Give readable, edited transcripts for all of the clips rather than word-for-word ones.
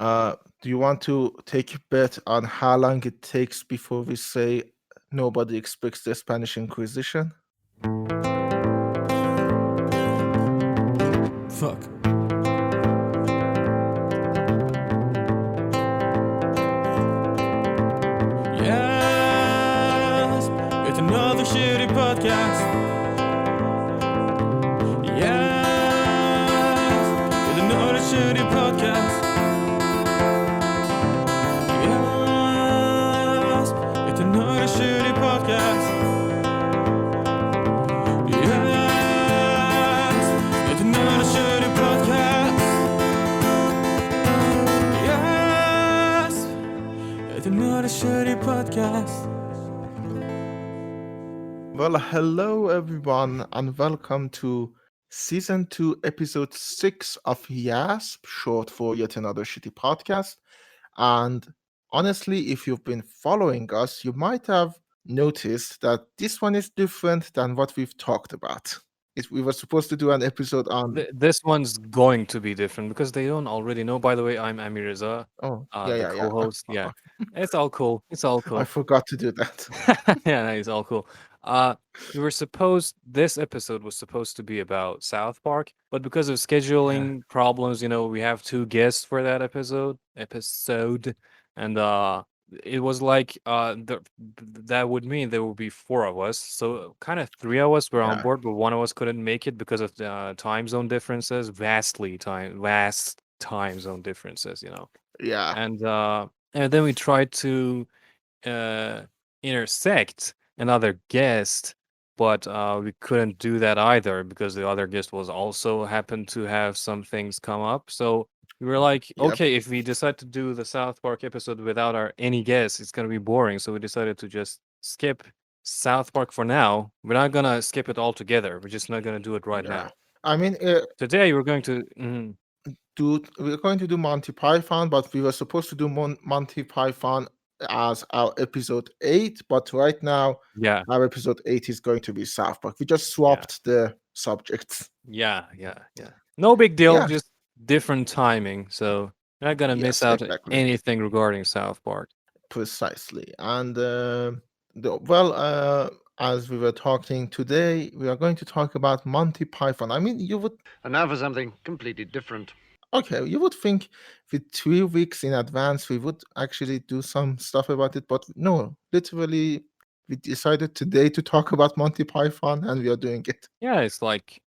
Do you want to take a bet on how long it takes before we say nobody expects the Spanish Inquisition? Fuck. Yes, it's another shitty podcast. Yes, it's another shitty podcast. Yes, it's another shitty podcast. Yes, it's another shitty podcast. Yes, it's another shitty podcast. Well, hello everyone, and welcome to Season 2, Episode 6 of YASP, short for Yet Another Shitty Podcast. And honestly, if you've been following us, you might have noticed that this one is different than what we've talked about. We were supposed to do an episode on. This one's going to be different because they don't already know. By the way, I'm Amir Reza, Oh, the yeah. co-host. Yeah, it's all cool. It's all I cool. forgot to do that. Yeah, no, it's all cool. This episode was supposed to be about South Park, but because of scheduling problems, we have two guests for that episode, and it was like that would mean there would be four of us. So kind of three of us were on Yeah. board, but one of us couldn't make it because of the time zone differences, vast time zone differences, Yeah. and then we tried to uh intersect another guest, but we couldn't do that either because the other guest was also happened to have some things come up. So we were like, Yep. okay, if we decide to do the South Park episode without any guests, it's gonna be boring. So we decided to just skip South Park for now. We're not gonna skip it altogether. We're just not gonna do it right Yeah. now. I mean, Today we're going to we're going to do Monty Python, but we were supposed to do Monty Python as our episode 8, but right now yeah. our episode 8 is going to be South Park. We just swapped the subjects. Yeah. No big deal, Yeah. just different timing. So you're not gonna miss out Exactly. anything regarding South Park. Precisely. And as we were talking today, we are going to talk about Monty Python. I mean, And now for something completely different. Okay, you would think with 3 weeks in advance we would actually do some stuff about it, but no, literally we decided today to talk about Monty Python and we are doing it. Yeah, it's like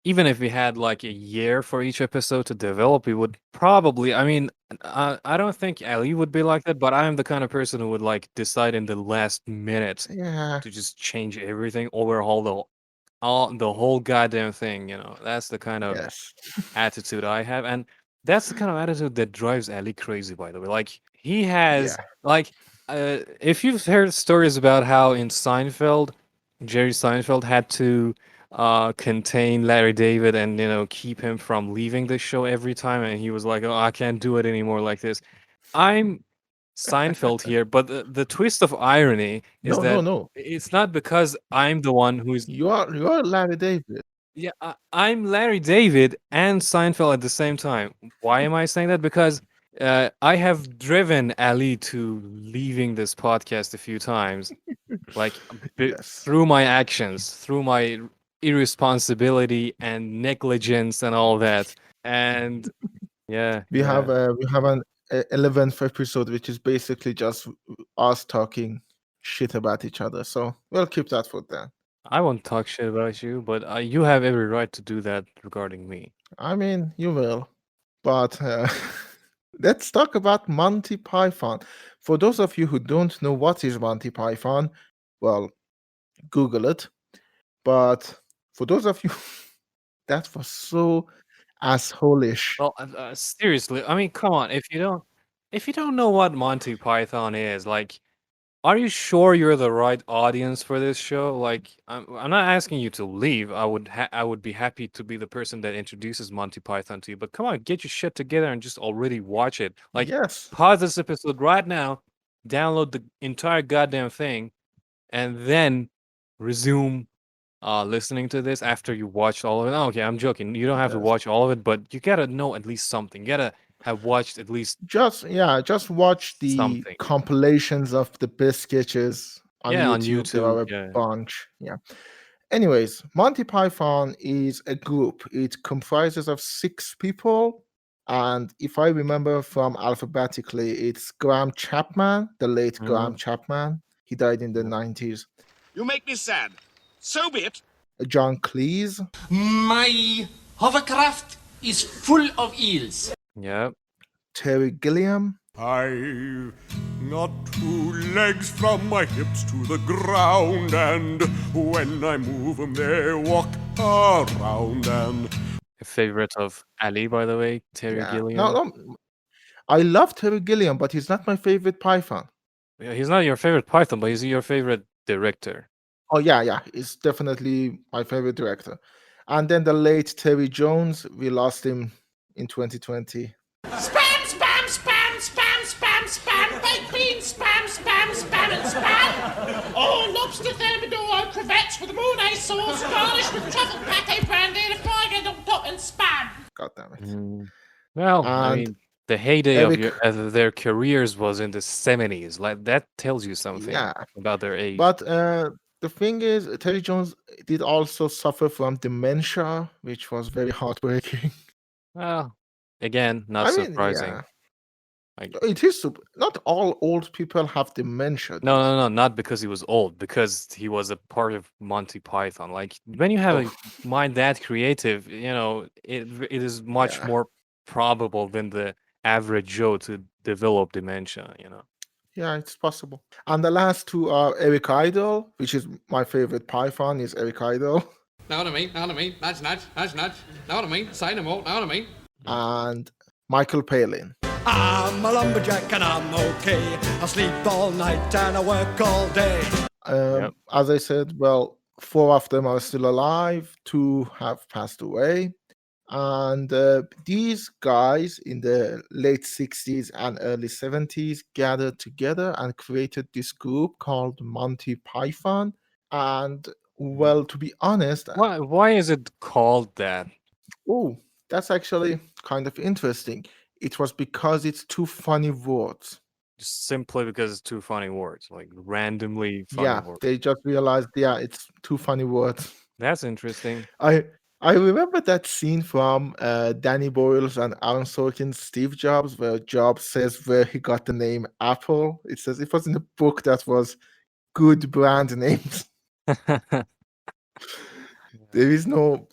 even if we had like a year for each episode to develop, we would probably. I mean, I don't think Ali would be like that, but I am the kind of person who would like decide in the last minute Yeah. to just change everything, overhaul the whole goddamn thing. That's the kind of Yes. attitude I have, and that's the kind of attitude that drives Ali crazy. By the way, like he has like if you've heard stories about how in Seinfeld, Jerry Seinfeld had to contain Larry David and keep him from leaving the show every time, and he was like, "Oh, I can't do it anymore like this." I'm Seinfeld here, but the twist of irony is that No. it's not because I'm the one who's You are Larry David. yeah, I'm Larry David and Seinfeld at the same time. Why am I saying that? Because I have driven Ali to leaving this podcast a few times, like Yes. through my actions, through my irresponsibility and negligence and all that. And yeah, We have an 11th episode which is basically just us talking shit about each other. So we'll keep that for then. I won't talk shit about you, but you have every right to do that regarding me. I mean, you will. But let's talk about Monty Python. For those of you who don't know what is Monty Python, well, Google it. But for those of you, that was so asshole-ish. Well, seriously, I mean, come on. If you don't know what Monty Python is, like, are you sure you're the right audience for this show? Like, I'm not asking you to leave. I would be happy to be the person that introduces Monty Python to you. But come on, get your shit together and just already watch it. Like, Yes. pause this episode right now, download the entire goddamn thing, and then resume listening to this after you watched all of it. Oh, okay, I'm joking. You don't have to Yes. watch all of it, but you gotta know at least something. You gotta have watched at least just watch the something. compilations of the best sketches on Yeah, on YouTube. There YouTube. are a Yeah. bunch. Yeah. Anyways, Monty Python is a group. It comprises of 6 people. And if I remember from alphabetically, it's Graham Chapman, the late Graham Mhm. Chapman. He died in the Yeah. 90s. You make me sad. So be it. John Cleese, My hovercraft is full of eels. Yeah. Terry Gilliam, I've got 2 legs from my hips to the ground, and when I move them, they walk around. And A favorite of Ali, by the way, Terry yeah. Gilliam. No, I love Terry Gilliam, but he's not my favorite Python. Yeah, he's not your favorite Python, but he's your favorite director. Oh yeah, he's definitely my favorite director. And then the late Terry Jones, we lost him in 2020. Spam, spam, spam, spam, spam, spam, baked beans, spam, spam, spam, and spam. Oh, lobster thermidor, crevettes with Mornay sauce, garnished with truffle pate brandy, and a fried egg on top, and spam. God damn it. Mm. Well, I And mean, the heyday Eric, of their careers was in the 70s. Like that tells you something yeah. about their age. But the thing is, Terry Jones did also suffer from dementia, which was very heartbreaking. Well, again, not I mean, surprising. yeah, Like, it is not all old people have dementia. no, though. no, no, not because he was old, because he was a part of Monty Python. Like when you have Oh, a mind that creative, it is much yeah, more probable than the average Joe to develop dementia. yeah, it's possible. And the last 2 are Eric Idle, which is my favorite Python, is Eric Idle, Know what I mean? Know what I mean? Nudge, nudge, nudge, nudge. Know what I mean? Say no more. Know what I mean? and Michael Palin. I'm a lumberjack and I'm okay. I sleep all night and I work all day. Yep. As I said, well, 4 of them are still alive, 2 have passed away. And these guys in the late 60s and early 70s gathered together and created this group called Monty Python. And, well, to be honest, Why is it called that? oh, that's actually kind of interesting. It was because it's 2 funny words. Just simply because it's 2 funny words, like randomly funny Yeah, words. they just realized, yeah, it's 2 funny words. That's interesting. I remember that scene from Danny Boyle's and Aaron Sorkin's Steve Jobs, where Jobs says where he got the name Apple. It says it was in a book that was good brand names. There is no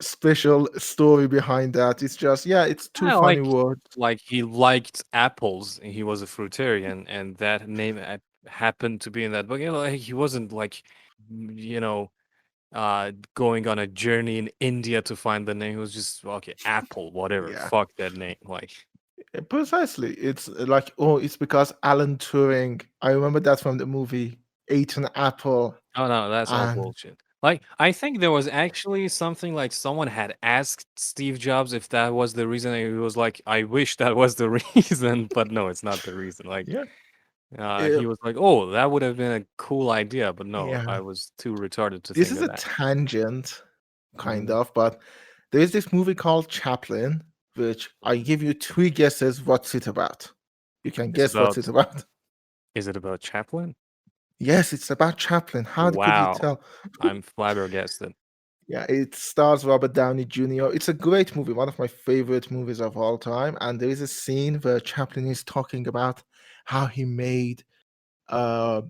special story behind that. It's just, yeah, it's 2 Yeah, funny words. like he liked apples. And he was a fruitarian, and that name happened to be in that book. Like, he wasn't like, you know, going on a journey in India to find the name. He was just okay, apple, whatever. Yeah. Fuck that name. Like, Precisely. It's like, oh, it's because Alan Turing. I remember that from the movie, ate an apple. oh no, that's all And bullshit. Like, I think there was actually something like someone had asked Steve Jobs if that was the reason. And he was like, I wish that was the reason, but no, it's not the reason. Like, yeah, he was like, oh, that would have been a cool idea, but no, yeah. I was too retarded to This think is of a that. tangent, kind Mhm. of, but there is this movie called Chaplin, which I give you 3 guesses what's it about. You can It's guess what's about it about. Is it about Chaplin? Yes, it's about Chaplin. How could you Wow, tell? I'm flabbergasted. Yeah, it stars Robert Downey Jr. It's a great movie, one of my favorite movies of all time. And there is a scene where Chaplin is talking about how he made uh,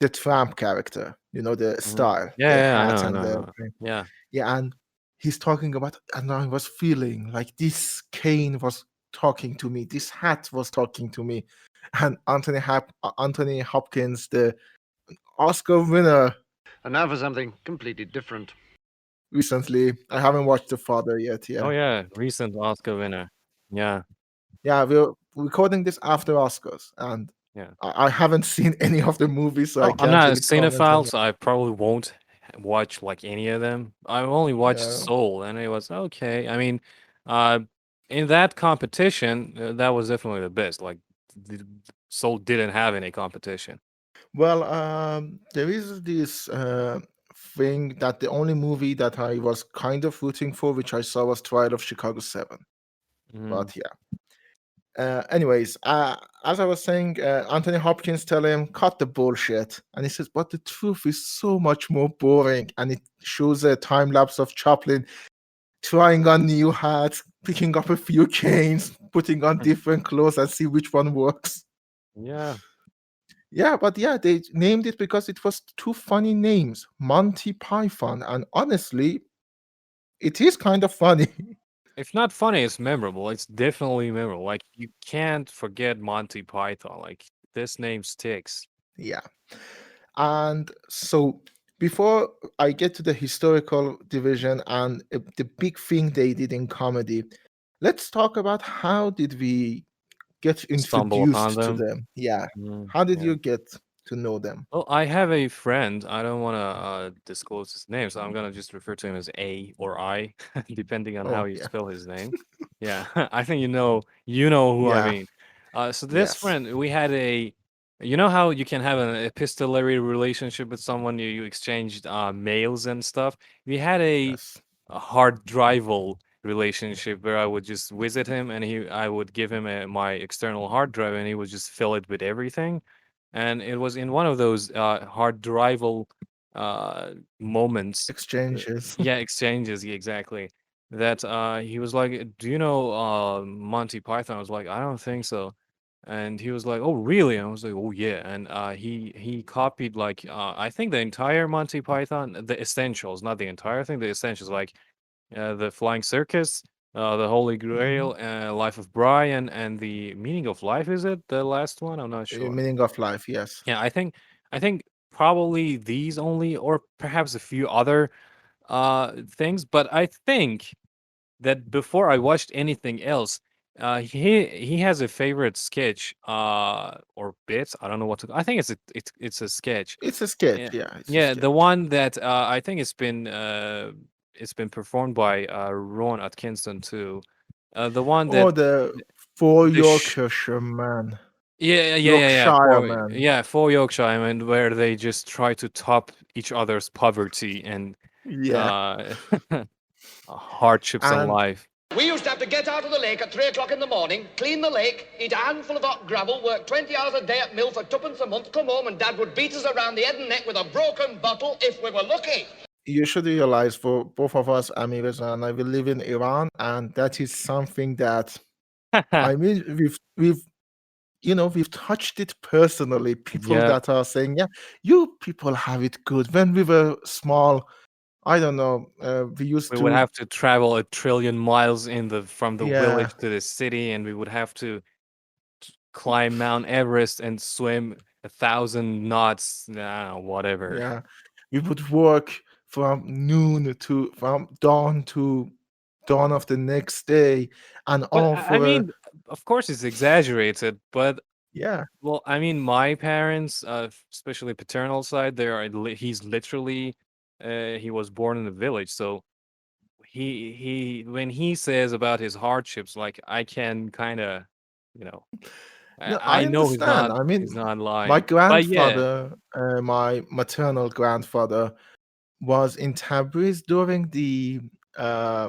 the tramp character, the Mhm. style, Yeah, the yeah, I hat know, I and know, I the know. Yeah. yeah, and he's talking about, and I was feeling like this cane was talking to me, this hat was talking to me, and Anthony Hopkins, the Oscar winner And now for something completely different. recently. I haven't watched The Father yet. Oh Yeah, yeah, recent Oscar winner. Yeah, yeah, we're recording this after Oscars, and yeah. I haven't seen any of the movies, so I Oh, I'm can't not a really comment on cinephile, it. so I probably won't watch like any of them. I only watched Yeah. Soul, and it was okay. I mean, uh, in that competition, that was definitely the best. Like, Soul didn't have any competition. Well, there is this thing that the only movie that I was kind of rooting for, which I saw, was Trial of Chicago 7. Mhm. But yeah. Anyways, as I was saying, Anthony Hopkins tell him cut the bullshit, and he says, "But the truth is so much more boring." And it shows a time lapse of Chaplin trying on new hats, picking up a few canes, putting on different clothes, and see which one works. Yeah. Yeah, but yeah, they named it because it was two funny names, Monty Python, and honestly, it is kind of funny. If not funny, it's memorable. It's definitely memorable. Like you can't forget Monty Python. Like this name sticks. Yeah. And so before I get to the historical division and the big thing they did in comedy, let's talk about how did we get Stumble upon introduced to them. them? Yeah. Mm, How did yeah. you get to know them? Well, I have a friend. I don't want to disclose his name, so I'm gonna just refer to him as A or I, depending on how Oh, you yeah. spell his name. Yeah, I think you know who I Yeah. mean. So this Yes. friend, we had you know how you can have an epistolary relationship with someone, you exchanged mails and stuff. We had Yes. a hard drival relationship where I would just visit him and I would give him my external hard drive and he would just fill it with everything. And it was in one of those hard drival moments, uh, Exchanges. yeah, exchanges, yeah, exactly. That he was like, "Do you know Monty Python?" I was like, "I don't think so." And he was like, "Oh, really?" And I was like, "Oh, yeah." And he copied like I think the entire Monty Python, the essentials, not the entire thing, the essentials, like the Flying Circus, the Holy Mhm. Grail, Life of Brian, and the Meaning of Life. Is it the last one? I'm not sure. Meaning of life, yes. Yeah, I think probably these only, or perhaps a few other things. But I think that before I watched anything else, he has a favorite sketch or bit. I don't know what to. I think it's a sketch. It's a sketch, Yeah, yeah, it's a yeah, the sketch. one that I think it's been performed by Rowan Atkinson too. The one Oh, that the four the sh- Yorkshire man. yeah. Yorkshire man. For Yorkshire, and where they just try to top each other's poverty and Yeah. uh, hardships in And life. We used to have to get out of the lake at 3 o'clock in the morning, clean the lake, eat a handful of hot gravel, work 20 hours a day at mill for twopence a month, come home and Dad would beat us around the head and neck with a broken bottle if we were lucky. you should realize for both of us, Amiras and I, we live in Iran, and that is something that I mean we've touched it personally. People Yeah, that are saying, "Yeah, you people have it good." When we were small, I don't know, we used we would to, have to travel a trillion miles from the yeah, village to the city, and we would have to climb Mount Everest and swim 1,000 knots. Nah, whatever. yeah, we would work from dawn to dawn of the next day, and But all I for a, mean, of course, it's exaggerated. But yeah, well, I mean, my parents, especially paternal side, he's literally, he was born in a village, so he when he says about his hardships, like I can kind of, you know, no, I I know understand. I he's mean, not my lying. But yeah, grandfather, my maternal grandfather, was in Tabriz during uh,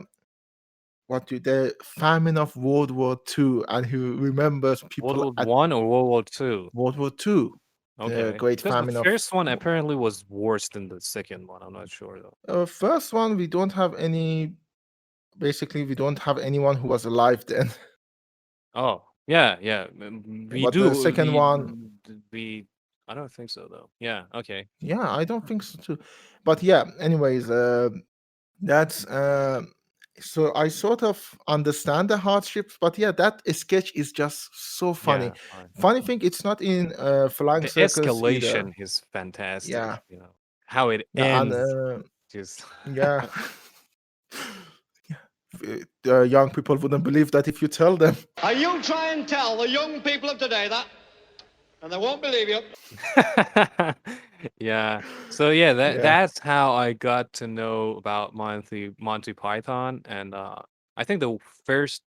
the famine of World War II, and he remembers World people War at One or World War Two. World War II, the Okay, Great because the Famine of. first one apparently was worse than the second one. I'm not sure though. First one, we don't have any. Basically, we don't have anyone who was alive then. Oh, yeah, yeah. We But the do. second one, We. I don't think so though. Yeah. Okay. yeah, I don't think so too. But yeah, anyways, that's so I sort of understand the hardships, but yeah, that sketch is just so funny. Yeah. Fine. Funny thing, it's not in Flying The Circus either. escalation is fantastic. Yeah, How it yeah, and ends. Just. yeah, the young people wouldn't believe that if you tell them. And you try and tell the young people of today that, and they won't believe you. Yeah. So yeah, Yeah. that's how I got to know about Monty Python, and I think the first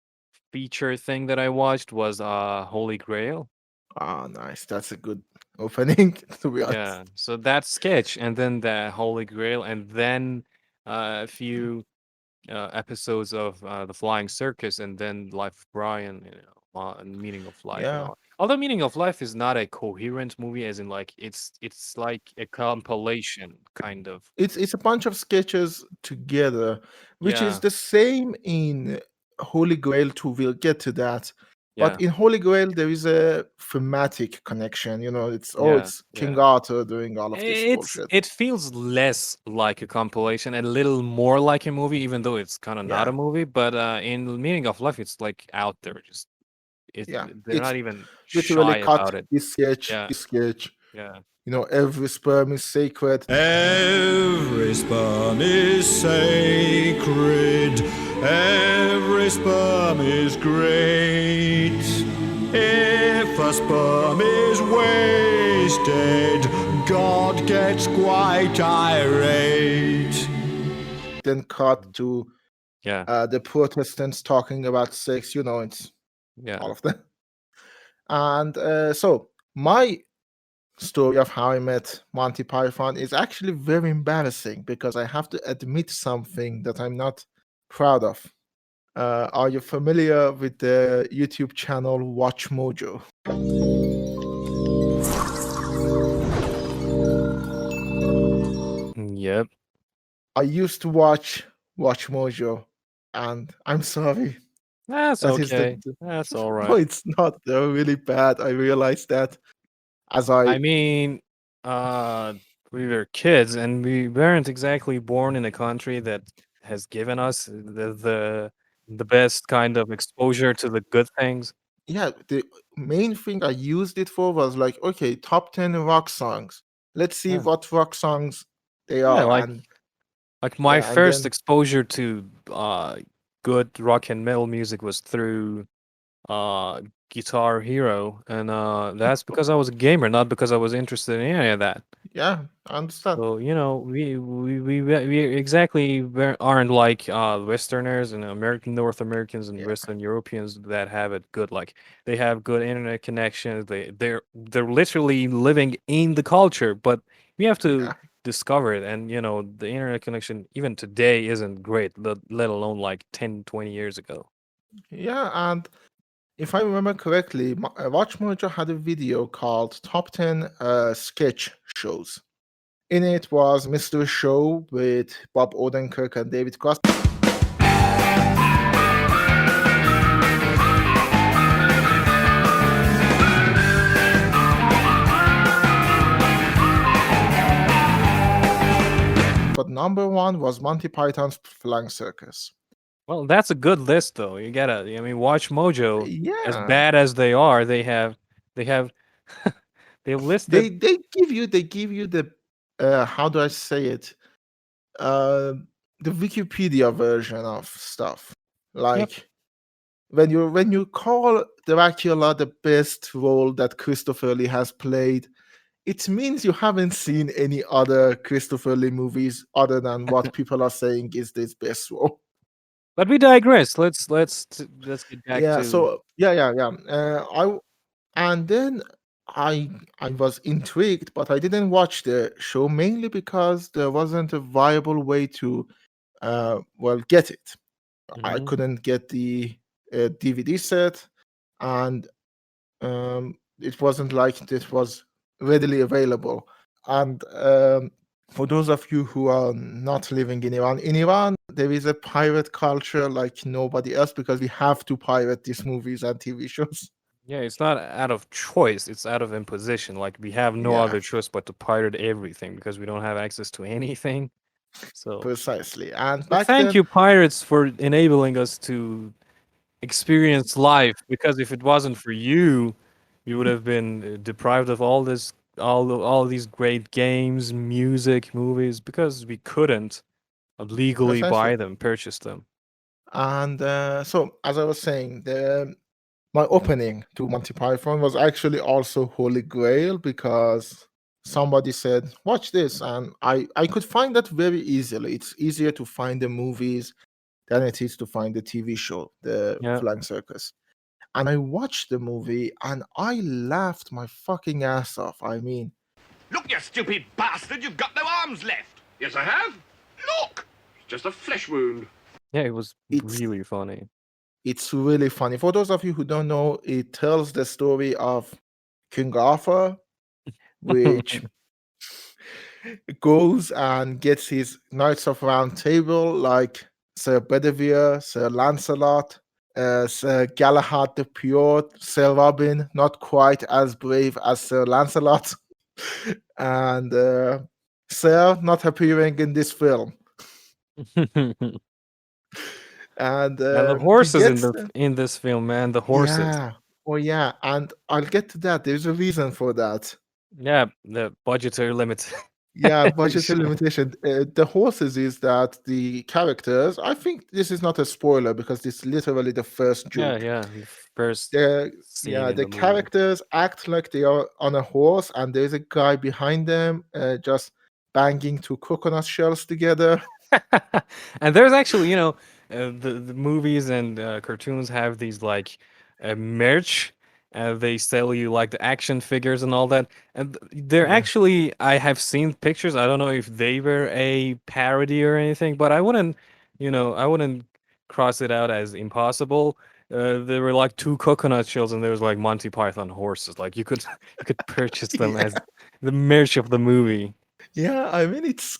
feature thing that I watched was Holy Grail. Ah, nice. That's a good opening, to be honest. Yeah. So that sketch, and then the Holy Grail, and then a few episodes of the Flying Circus, and then Life of Brian. Meaning of Life and Yeah, all. Although Meaning of Life is not a coherent movie, as in like it's like a compilation kind of. it's a bunch of sketches together, which is Yeah, the same in Holy Grail too. We'll get to that. But yeah, in Holy Grail, there is a thematic connection. yeah, It's King yeah. Arthur doing all of this bullshit. It feels less like a compilation, and a little more like a movie, even though it's kind of not a Yeah, movie. But in Meaning of Life, it's like out there. Just yeah. they're It's not even literally shy cut about it. this sketch, Yeah, this sketch. yeah. Every sperm is sacred. Every sperm is sacred, every sperm is great. If a sperm is wasted, God gets quite irate. Then cut to Yeah, the Protestants talking about sex. It's yeah. all of them. And so my story of how I met Monty Python is actually very embarrassing because I have to admit something that I'm not proud of. Are you familiar with the YouTube channel Watch Mojo? Yep. I used to Watch Mojo, and I'm sorry. That's That is okay. That's all no, right. it's not. They're really bad. I realized that as I I mean, uh, we were kids, and we weren't exactly born in a country that has given us the best kind of exposure to the good things. yeah, the main thing I used it for was like, okay, top 10 rock songs. Let's see Yeah, what rock songs they yeah. are. And Like my yeah, and first then exposure to good rock and metal music was through uh Guitar Hero, and that's because I was a gamer, not because I was interested in any of that. yeah, I understand. So, we exactly aren't like Westerners and North Americans and Yeah, Western Europeans that have it good. Like they have good internet connections. They're literally living in the culture, but we have to yeah, discover it. And the internet connection even today isn't great, let alone like 10, 20 years ago. yeah. And if I remember correctly, Watch Mojo had a video called Top 10 Sketch Shows. In it was Mystery Show with Bob Odenkirk and David Cross. But number one was Monty Python's Flying Circus. Well, that's a good list, though. I mean, Watch Mojo, as Yeah, bad as they are, they have, they've listed. they give you the how do I say it? Uh, the Wikipedia version of stuff. Yep. Like when you call Dracula the best role that Christopher Lee has played, it means you haven't seen any other Christopher Lee movies other than what people are saying is this best role. But we digress. Let's get back Yeah, to. so yeah. And then I was intrigued, but I didn't watch the show mainly because there wasn't a viable way to get it. I Mhm. couldn't get the DVD set, and it wasn't like it was readily available. And for those of you who are not living in Iran there is a pirate culture like nobody else because we have to pirate these movies and TV shows. Yeah, it's not out of choice; it's out of imposition. Like we have no Yeah, other choice but to pirate everything because we don't have access to anything. So, precisely. And but back thank then, you, pirates, for enabling us to experience life. Because if it wasn't for you, we would have been deprived of all these great games, music, movies, because we couldn't legally precisely. buy them, purchase them. And so, as I was saying, my opening to Monty Python was actually also Holy Grail because somebody said, "Watch this," and I could find that very easily. It's easier to find the movies than it is to find the TV show, the Yeah. Flying Circus. And I watched the movie and I laughed my fucking ass off. I mean, Look, you stupid bastard, you've got no arms left. Yes, I have. Look! It's just a flesh wound. Yeah, it was it's really funny. it's really funny. For those of you who don't know, it tells the story of King Arthur, which goes and gets his Knights of Round Table like Sir Bedivere, Sir Lancelot, Sir Galahad the Pure, Sir Robin, not quite as brave as Sir Lancelot, and Sir not appearing in this film. And the he horses gets them. in this film, man, the horses. Yeah. Oh, yeah. And I'll get to that. There's a reason for that. Yeah, the budgetary limit. Yeah, budgetary limitation. The horses is that the characters, I think this is not a spoiler because this is literally the first joke. Yeah, the first The scene in the the movie. characters act like they are on a horse and there's a guy behind them just banging two coconut shells together. And there's actually, the movies and cartoons have these like merch. They sell you like the action figures and all that. And they're Yeah. actually, I have seen pictures. I don't know if they were a parody or anything, but I wouldn't cross it out as impossible. There were like two coconut shells, and there was like Monty Python horses. Like you could you could purchase them as the merch of the movie. Yeah, I mean it's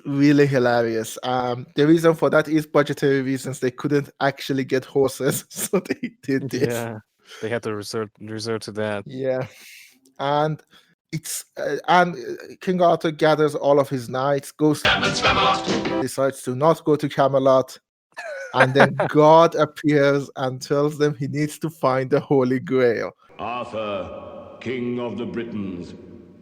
really hilarious. The reason for that is budgetary reasons. They couldn't actually get horses, so they did this. Yeah, they had to resort to that. Yeah, and King Arthur gathers all of his knights, decides to not go to Camelot, and then God appears and tells them he needs to find the Holy Grail. Arthur, King of the Britons,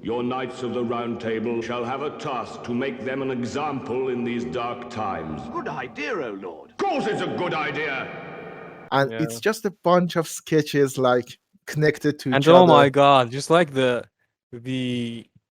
your Knights of the Round Table shall have a task to make them an example in these dark times. Good idea, O Lord. Of course it's a good idea! And Yeah. it's just a bunch of sketches like connected to And each other. oh my god, just like the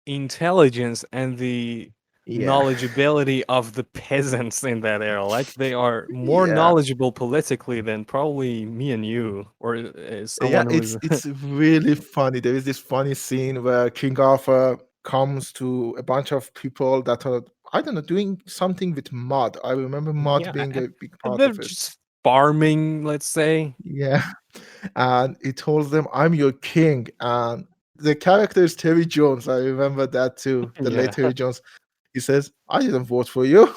intelligence and the knowledgeability of the peasants in that era. Like they are more Yeah. knowledgeable politically than probably me and you, or Yeah, someone who's it's really funny. There is this funny scene where King Arthur comes to a bunch of people that are, I don't know, doing something with mud. I remember mud Yeah, being a big part they're of it. just farming, let's say. Yeah. And he tells them, I'm your king. And the character is Terry Jones. I remember that too. The Yeah. late Terry Jones. He says, I didn't vote for you.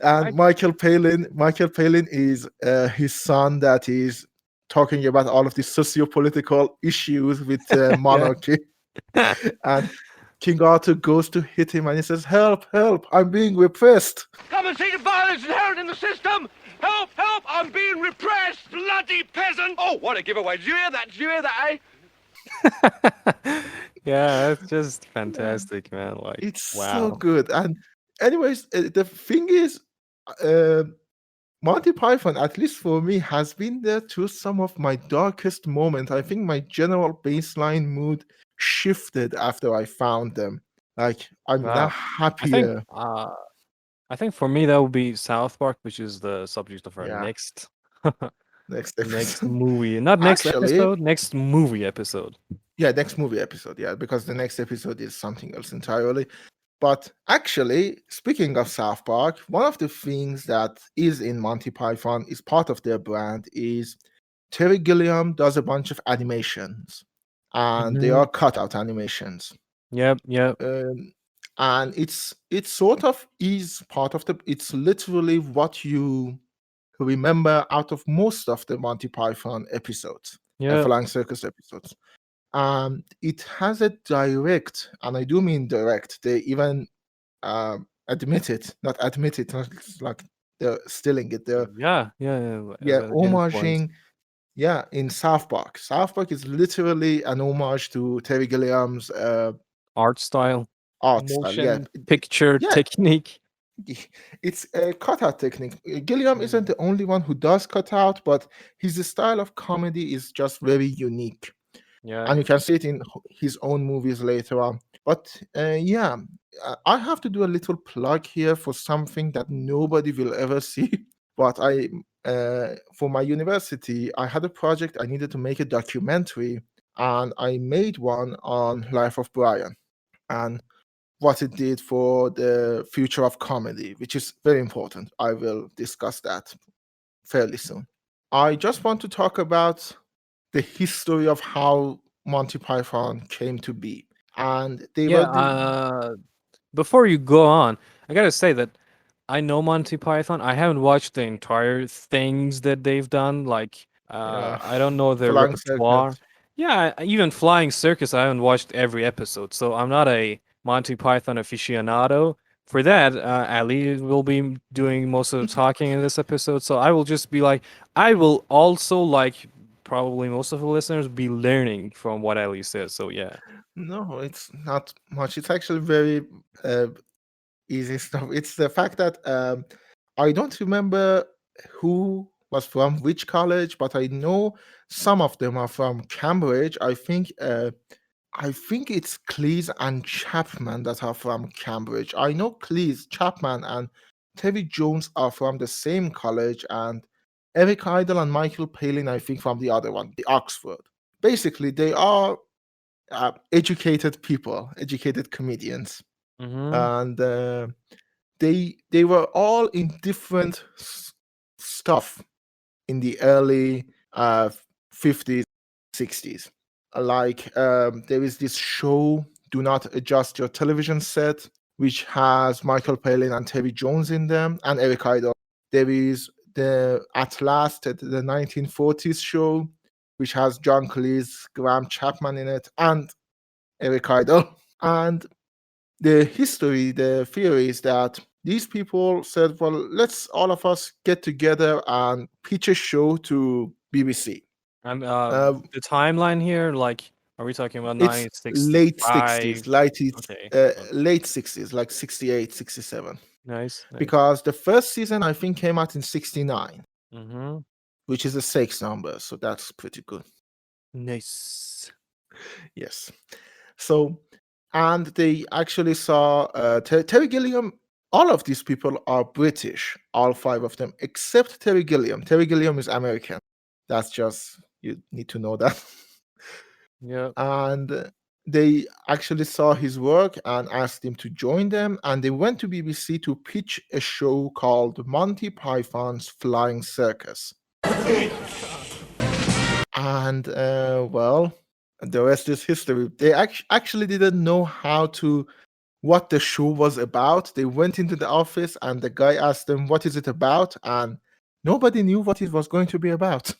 And Michael Palin is his son that is talking about all of these socio-political issues with monarchy. And King Arthur goes to hit him and he says, help, help, I'm being repressed. Come and see the violence inherent in the system. Help, help, I'm being repressed, bloody peasant. Oh, what a giveaway. Did you hear that? Did you hear that, eh? Yeah, it's just fantastic, man. Like, It's so wow. good. And anyways, the thing is, Monty Python, at least for me, has been there through some of my darkest moments. I think my general baseline mood shifted after I found them. Like I'm now Wow. happier. I think for me that would be South Park, which is the subject of our Yeah. next Next next episode. movie. Not next Actually- episode, next movie episode. Yeah, next movie episode. Yeah, because the next episode is something else entirely. But actually, speaking of South Park, one of the things that is in Monty Python is part of their brand is Terry Gilliam does a bunch of animations, and they Mhm. are cutout animations. Yep. And it's sort of is part of the. It's literally what you remember out of most of the Monty Python episodes, Yeah. Flying Circus episodes. It has a direct, and I do mean direct. They even admit it, not like they're stealing it. They're Yeah. homaging. Yeah, in South Park. South Park is literally an homage to Terry Gilliam's Art style, art style. Yeah, motion picture yeah. technique. It's a cutout technique. Gilliam isn't the only one who does cutout, but his style of comedy is just very unique. Yeah. And you can see it in his own movies later on. But yeah, I have to do a little plug here for something that nobody will ever see. But for my university, I had a project. I needed to make a documentary, and I made one on Life of Brian. And what it did for the future of comedy, which is very important. I will discuss that fairly soon. I just want to talk about the history of how Monty Python came to be. And they were Yeah, before you go on, I gotta say that I know Monty Python. I haven't watched the entire things that they've done. Like, I don't know their Flying Circus. repertoire. Yeah, even Flying Circus, I haven't watched every episode, so I'm not a Monty Python aficionado. For that, Ali will be doing most of the talking in this episode, so I will just be like, I will also, like probably most of the listeners, be learning from what Ali says. So yeah. No, it's not much. It's actually very uh, easy stuff. It's the fact that I don't remember who was from which college, but I know some of them are from Cambridge. I think it's Cleese and Chapman that are from Cambridge. I know Cleese, Chapman, and Terry Jones are from the same college, and Eric Idle and Michael Palin, I think, from the other one, the Oxford. Basically, they are educated people, educated comedians, Mm-hmm. and they were all in different stuff in the early 50s, 60s. Like there is this show, Do Not Adjust Your Television Set, which has Michael Palin and Terry Jones in them, and Eric Idle. There is the At Last, the 1940s show, which has John Cleese, Graham Chapman in it, and Eric Idle. And the history, the theory is that these people said, well, let's all of us get together and pitch a show to BBC. And The timeline here, like, are we talking about It's late 1965? 60s, Okay. late 60s, like 68, 67. Nice. Because the first season, I think, came out in 69, Mm-hmm. which is a 6 number. So that's pretty good. Nice. Yes. So, and they actually saw Terry Gilliam. All of these people are British, all 5 of them, except Terry Gilliam. Terry Gilliam is American. That's just, you need to know that. Yeah. And they actually saw his work and asked him to join them. And they went to BBC to pitch a show called Monty Python's Flying Circus. And, well, the rest is history. They actually didn't know what the show was about. They went into the office and the guy asked them, what is it about? And nobody knew what it was going to be about.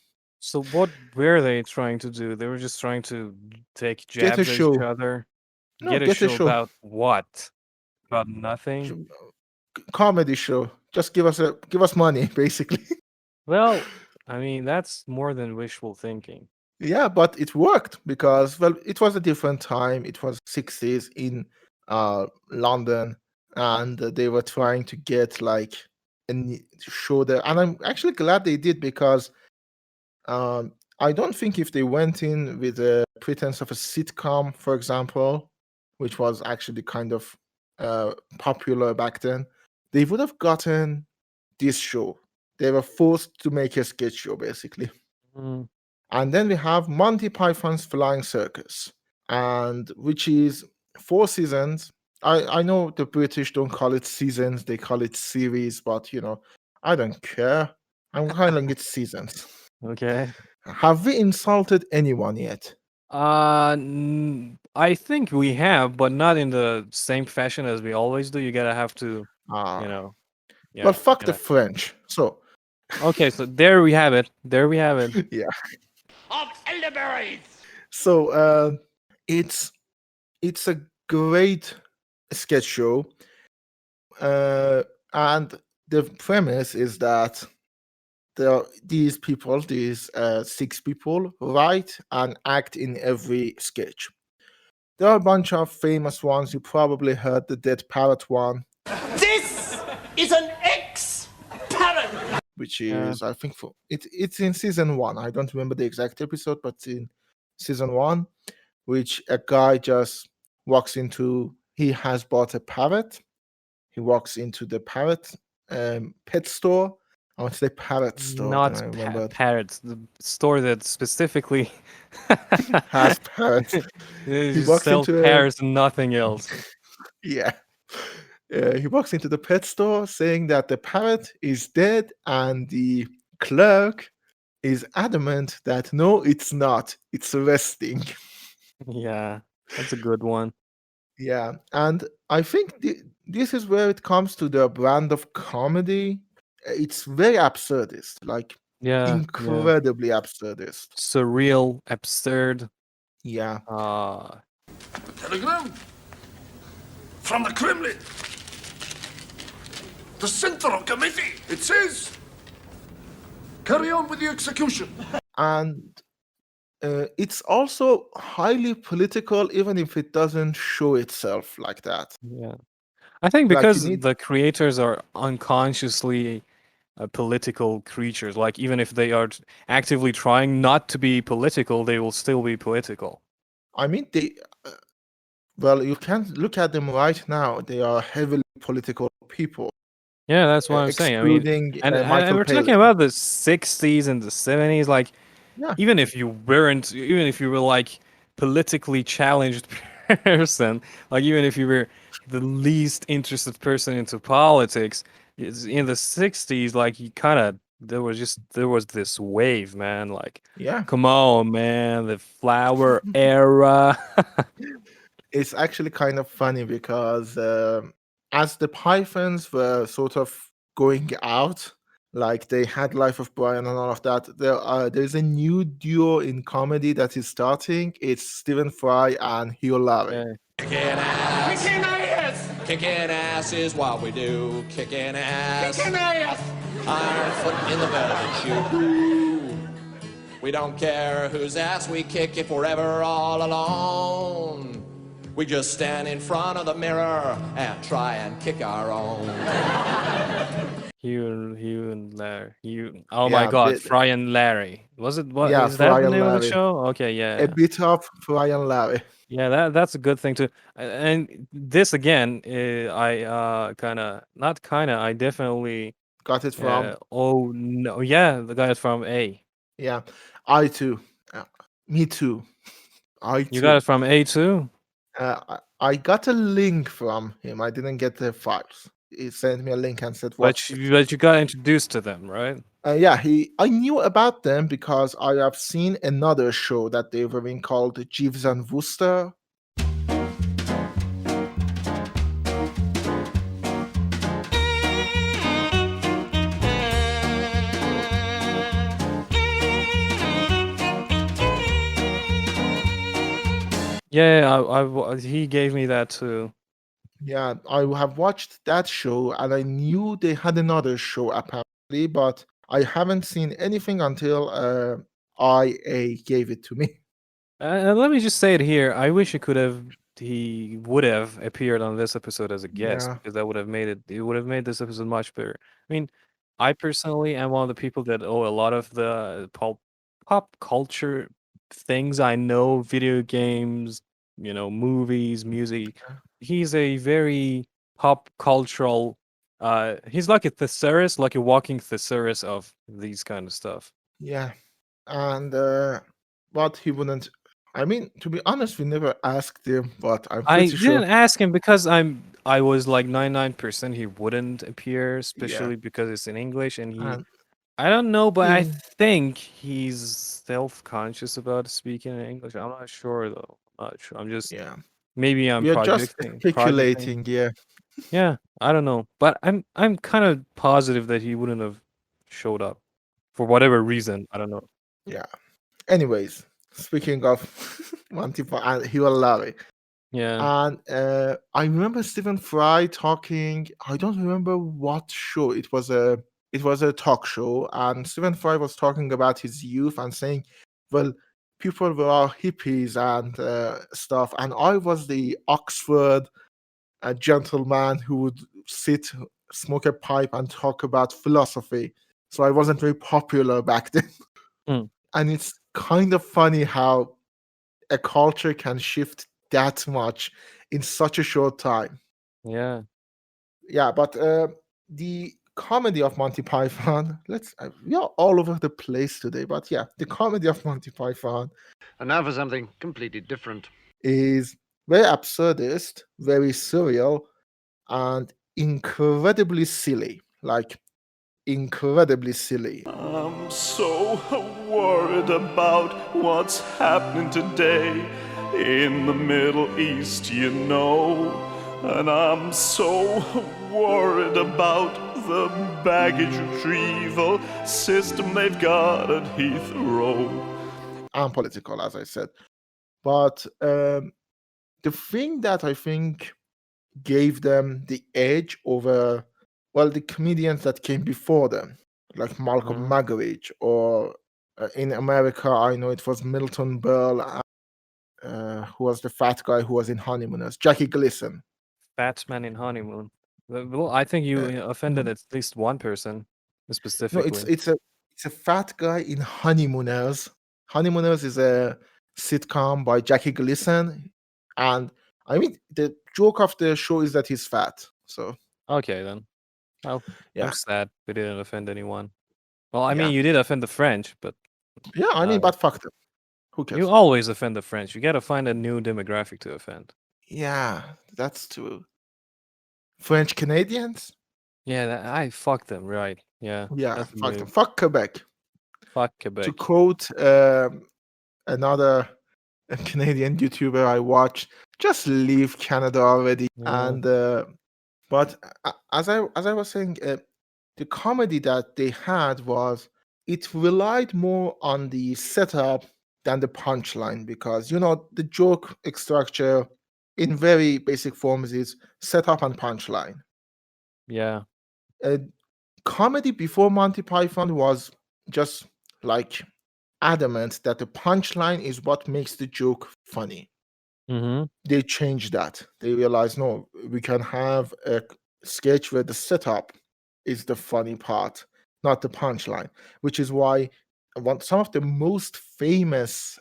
So what were they trying to do? They were just trying to take Get a jabs at show. each other. No, Get a get a show show. about what? About nothing. Comedy show. Just give us money, basically. Well, I mean, that's more than wishful thinking. Yeah, but it worked because, well, it was a different time. It was 60s in London, and they were trying to get like a show there. And I'm actually glad they did because I don't think if they went in with a pretense of a sitcom, for example, which was actually kind of popular back then, they would have gotten this show. They were forced to make a sketch show, basically. Mm. And then we have Monty Python's Flying Circus, and which is 4 seasons. I know the British don't call it seasons, they call it series, but I don't care. I'm calling it seasons. Okay. Have we insulted anyone yet? I think we have, but not in the same fashion as we always do. You gotta have to, Well, yeah. fuck the French. So, Okay, so there we have it. There we have it. yeah. Of elderberries! So, it's a great sketch show, and the premise is that these 6 people, write and act in every sketch. There are a bunch of famous ones. You probably heard the Dead Parrot one. This is an ex-parrot! Which is, I think, it's in season 1. I don't remember the exact episode, but it's in season 1, which a guy just walks into. He has bought a parrot. He walks into the parrot pet store. I want to say parrot store. Not then I remember parrots. The store that specifically has parrots. They He just walks sell into parrots and nothing else. Yeah. He walks into the pet store saying that the parrot is dead, and the clerk is adamant that no, it's not. It's resting. Yeah, that's a good one. Yeah. And I think this is where it comes to the brand of comedy. It's very absurdist, like Yeah, yeah. incredibly absurdist. Surreal, absurd. Yeah. Telegram from the Kremlin. The Central Committee. It says, carry on with the execution. And it's also highly political, even if it doesn't show itself like that. Yeah. I think Like, you because need, the creators are unconsciously political creatures, like even if they are actively trying not to be political, they will still be political. I mean, well, you can look at them right now. They are heavily political people, Yeah, that's what I'm saying. I mean, excluding and Michael we're talking Palin. about the 60s and the 70s. Like, Yeah. even if you were like politically challenged person, like even if you were the least interested person into politics, in the 60s, like you kind of there was this wave, man. Like, Yeah. come on, man, the flower era. It's actually kind of funny because as the Pythons were sort of going out, like they had Life of Brian and all of that, there's a new duo in comedy that is starting. It's Stephen Fry and Hugh Laurie. Yeah. Kicking ass! Kicking ass is what we do. Kicking ass. Kicking ass! Iron foot in the velvet shoe. We don't care whose ass we kick if we're ever all alone. We just stand in front of the mirror and try and kick our own. Hugh and Larry. Oh my Yeah, God, Fry and Larry. Was it what yeah, is that Fry the and name of the Larry. show? Okay, yeah. A bit of Fry and Larry. Yeah, that's a good thing too. And this again, I definitely Got it from? oh no, yeah, the guy is from A. Yeah, I too. Me too. I You got too. it from A too? I got a link from him. I didn't get the files. He sent me a link and said, "Watch this." But you got introduced to them, right? Yeah, I knew about them because I have seen another show that they were in called Jeeves and Wooster. Yeah, he gave me that too. Yeah, I have watched that show and I knew they had another show apparently, but I haven't seen anything until IA gave it to me. Let me just say it here. I wish he would have appeared on this episode as a guest, Yeah. because that would have made this episode much better. I mean, I personally am one of the people that owe a lot of the pop culture things I know, video games, movies, music. He's a very pop cultural. He's like a thesaurus, like a walking thesaurus of these kind of stuff. Yeah. And but he wouldn't. I mean, to be honest, we never asked him, but I'm I pretty sure. didn't ask him because I was like 99% he wouldn't appear, especially because it's in English, and And I don't know, but I yeah, think he's self-conscious about speaking in English. I'm not sure though. I'm not sure. I'm just yeah. maybe I'm We are just projecting. speculating, yeah. Yeah, I don't know, but I'm kind of positive that he wouldn't have showed up for whatever reason. I don't know. Yeah. Anyways, speaking of Monty Python, he will love it. Yeah. And I remember Stephen Fry talking. I don't remember what show it was. It was a talk show, and Stephen Fry was talking about his youth and saying, "Well, people were all hippies and stuff, and I was the Oxford gentleman who would sit, smoke a pipe, and talk about philosophy. So I wasn't very popular back then." Mm. And it's kind of funny how a culture can shift that much in such a short time. Yeah. Yeah, but the comedy of Monty Python, we are all over the place today, but yeah, the comedy of Monty Python And now for something completely different. is very absurdist, very surreal, and incredibly silly. Like, incredibly silly. I'm so worried about what's happening today in the Middle East, you know. And I'm so worried about the baggage retrieval system they've got at Heathrow. And political, as I said. But the thing that I think gave them the edge over, well, the comedians that came before them, like Malcolm Muggeridge, or in America, I know it was Milton Berle, who was the fat guy who was in Honeymooners, Jackie Gleason. Fat man in Honeymoon. Well, I think you offended at least one person No, specifically. it's a fat guy in Honeymooners. Honeymooners is a sitcom by Jackie Gleason, and I mean the joke of the show is that he's fat. So Okay, then. Well, yeah, I'm sad we didn't offend anyone. Well, I yeah, mean, you did offend the French, but yeah. I mean, but fuck them. Who cares? you always offend the French. You gotta find a new demographic to offend. Yeah, that's true. French Canadians? Yeah, I fuck them, right? Yeah, Yeah, that's a fuck them. move. Fuck Quebec. Fuck To Quebec. quote another Canadian YouTuber I watch, just leave Canada already. Yeah. And but as I was saying, the comedy that they had was it relied more on the setup than the punchline, because the joke structure in very basic forms is setup and punchline. Yeah. Comedy before Monty Python was just like adamant that the punchline is what makes the joke funny. Mm-hmm. They changed that. They realized, no, we can have a sketch where the setup is the funny part, not the punchline, which is why some of the most famous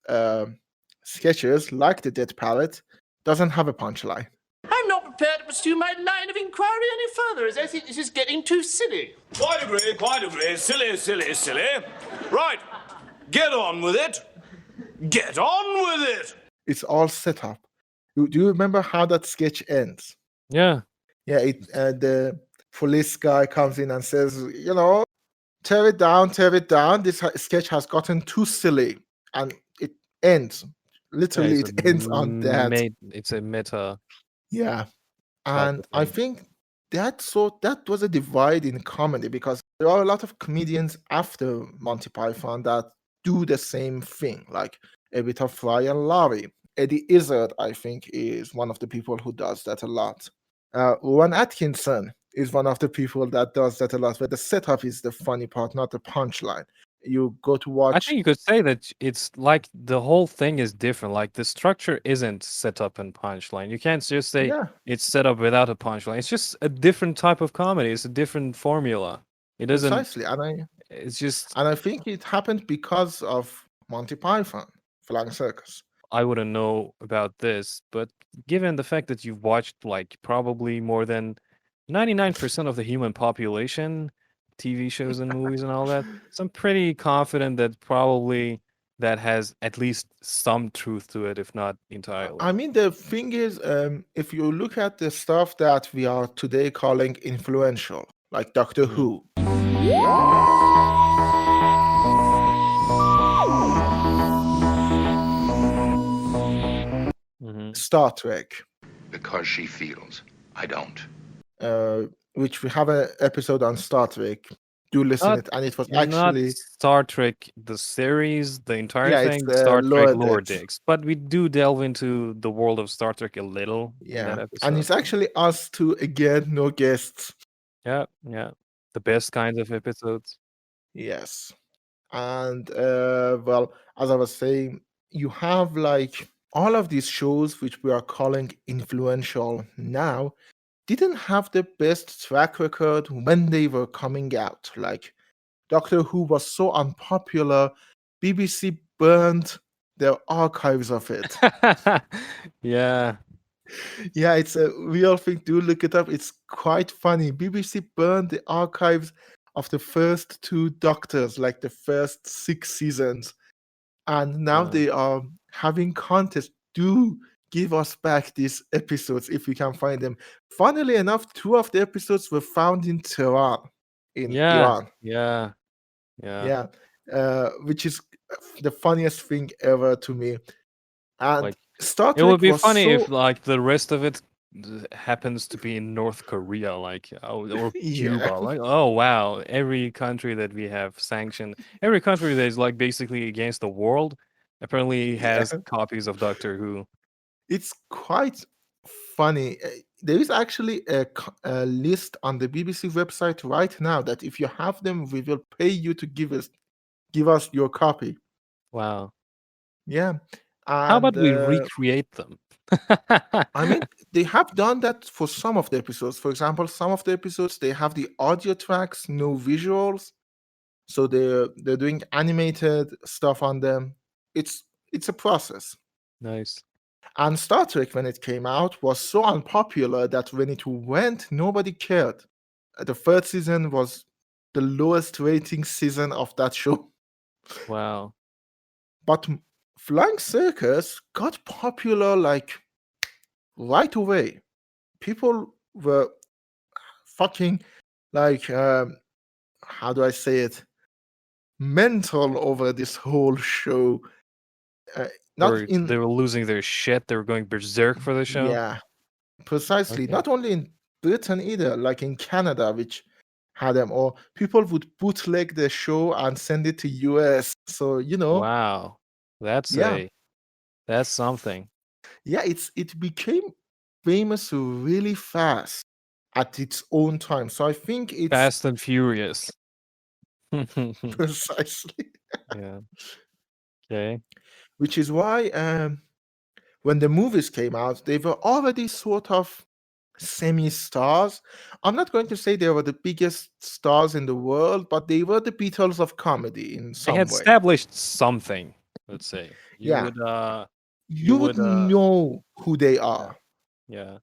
sketches, like the Dead Parrot, doesn't have a punchline. I'm not prepared to pursue my line of inquiry any further, as I think this is getting too silly. Quite agree, quite agree. Silly, silly, silly. Right, get on with it. Get on with it. It's all set up. Do you remember how that sketch ends? Yeah. Yeah, the police guy comes in and says, tear it down, tear it down. This sketch has gotten too silly. And it ends. Literally, it ends on that. It's a meta. Yeah. And I think that was a divide in comedy, because there are a lot of comedians after Monty Python that do the same thing, like a bit of Fry and Laurie. Eddie Izzard, I think, is one of the people who does that a lot. Ron Atkinson is one of the people that does that a lot, where the setup is the funny part, not the punchline. You go to watch. I think you could say that it's like the whole thing is different. Like the structure isn't set up and punchline. You can't just say it's set up without a punchline. It's just a different type of comedy. It's a different formula. It doesn't. Precisely, and I think it happened because of Monty Python Flying Circus. I wouldn't know about this, but given the fact that you've watched like probably more than 99% of the human population, TV shows and movies and all that, so I'm pretty confident that probably that has at least some truth to it, if not entirely. I mean, the thing is, if you look at the stuff that we are today calling influential, like Doctor Who. Star Trek. Because she feels. I don't. Which we have an episode on Star Trek. Do listen it, and it was actually not Star Trek the series, the entire thing. It's, Star Trek Lower Lower Decks. Decks, but we do delve into the world of Star Trek a little. in that episode. And it's actually us two again, no guests. Yeah, the best kinds of episodes. Yes, and well, as I was saying, you have like all of these shows which we are calling influential now didn't have the best track record when they were coming out. Like Doctor Who was so unpopular, BBC burned their archives of it. Yeah. Yeah, it's a real thing. Do look it up. It's quite funny. BBC burned the archives of the first 2 Doctors, like the first 6 seasons. And now they are having contests. Do give us back these episodes if we can find them. Funnily enough, 2 of the episodes were found in Tehran, in Yeah, Iran. yeah. Yeah, which is the funniest thing ever to me. And Like, Star it would Trek be was funny if so like the rest of it happens to be in North Korea, like or yeah, Cuba. Like, oh wow, every country that we have sanctioned, every country that is like basically against the world, apparently yeah. has copies of Doctor Who. It's quite funny. There is actually a list on the BBC website right now that if you have them, we will pay you to give us your copy. Wow. Yeah, How and about we recreate them? I mean, they have done that for some of the episodes. For example, some of the episodes they have the audio tracks, no visuals, so they're doing animated stuff on them. It's a process. Nice. And Star Trek, when it came out, was so unpopular that when it went, nobody cared. The third season was the lowest rating season of that show. Wow. But Flying Circus got popular like right away. People were fucking like, how do I say it? Mental over this whole show. Not in, They were losing their shit. They were going berserk for the show. yeah, precisely. Okay. Not only in Britain either, like in Canada, which had them, or people would bootleg the show and send it to US. So Wow. That's yeah, something. yeah, it became famous really fast at its own time. So I think it's Fast and Furious. precisely, Yeah. Okay. which is why when the movies came out, they were already sort of semi-stars. I'm not going to say they were the biggest stars in the world, but they were the Beatles of comedy in They had some way. established something, let's say. You Yeah, would you would know who they yeah. are. Yeah.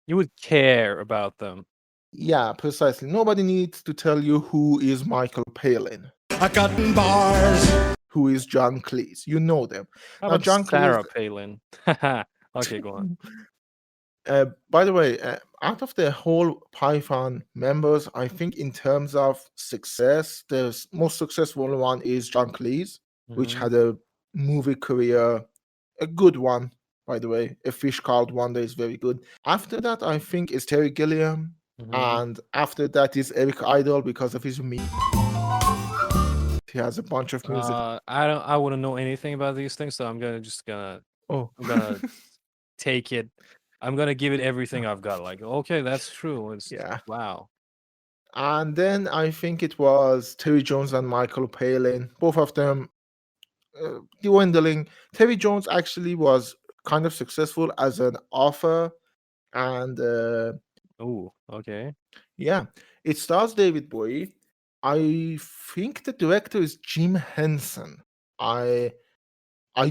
You would care about them. Yeah, precisely. Nobody needs to tell you who is Michael Palin, I got bars. who is John Cleese. You know them. How Now, about John Sarah Cleese. Palin? Okay, go on. By the way, out of the whole Python members, I think in terms of success, the most successful one is John Cleese, which Mhm. had a movie career, a good one, by the way. A Fish Called Wanda is very good. After that, I think is Terry Gilliam, Mhm. and after that is Eric Idle because of his me. He has a bunch of music. I wouldn't know anything about these things, so I'm Oh, gonna take it. I'm gonna give it everything I've got. Like, okay, that's true. It's yeah. wow. And then I think it was Terry Jones and Michael Palin, both of them dwindling. Terry Jones actually was kind of successful as an author, and Oh, okay. yeah, it stars David Bowie. I think the director is Jim Henson. I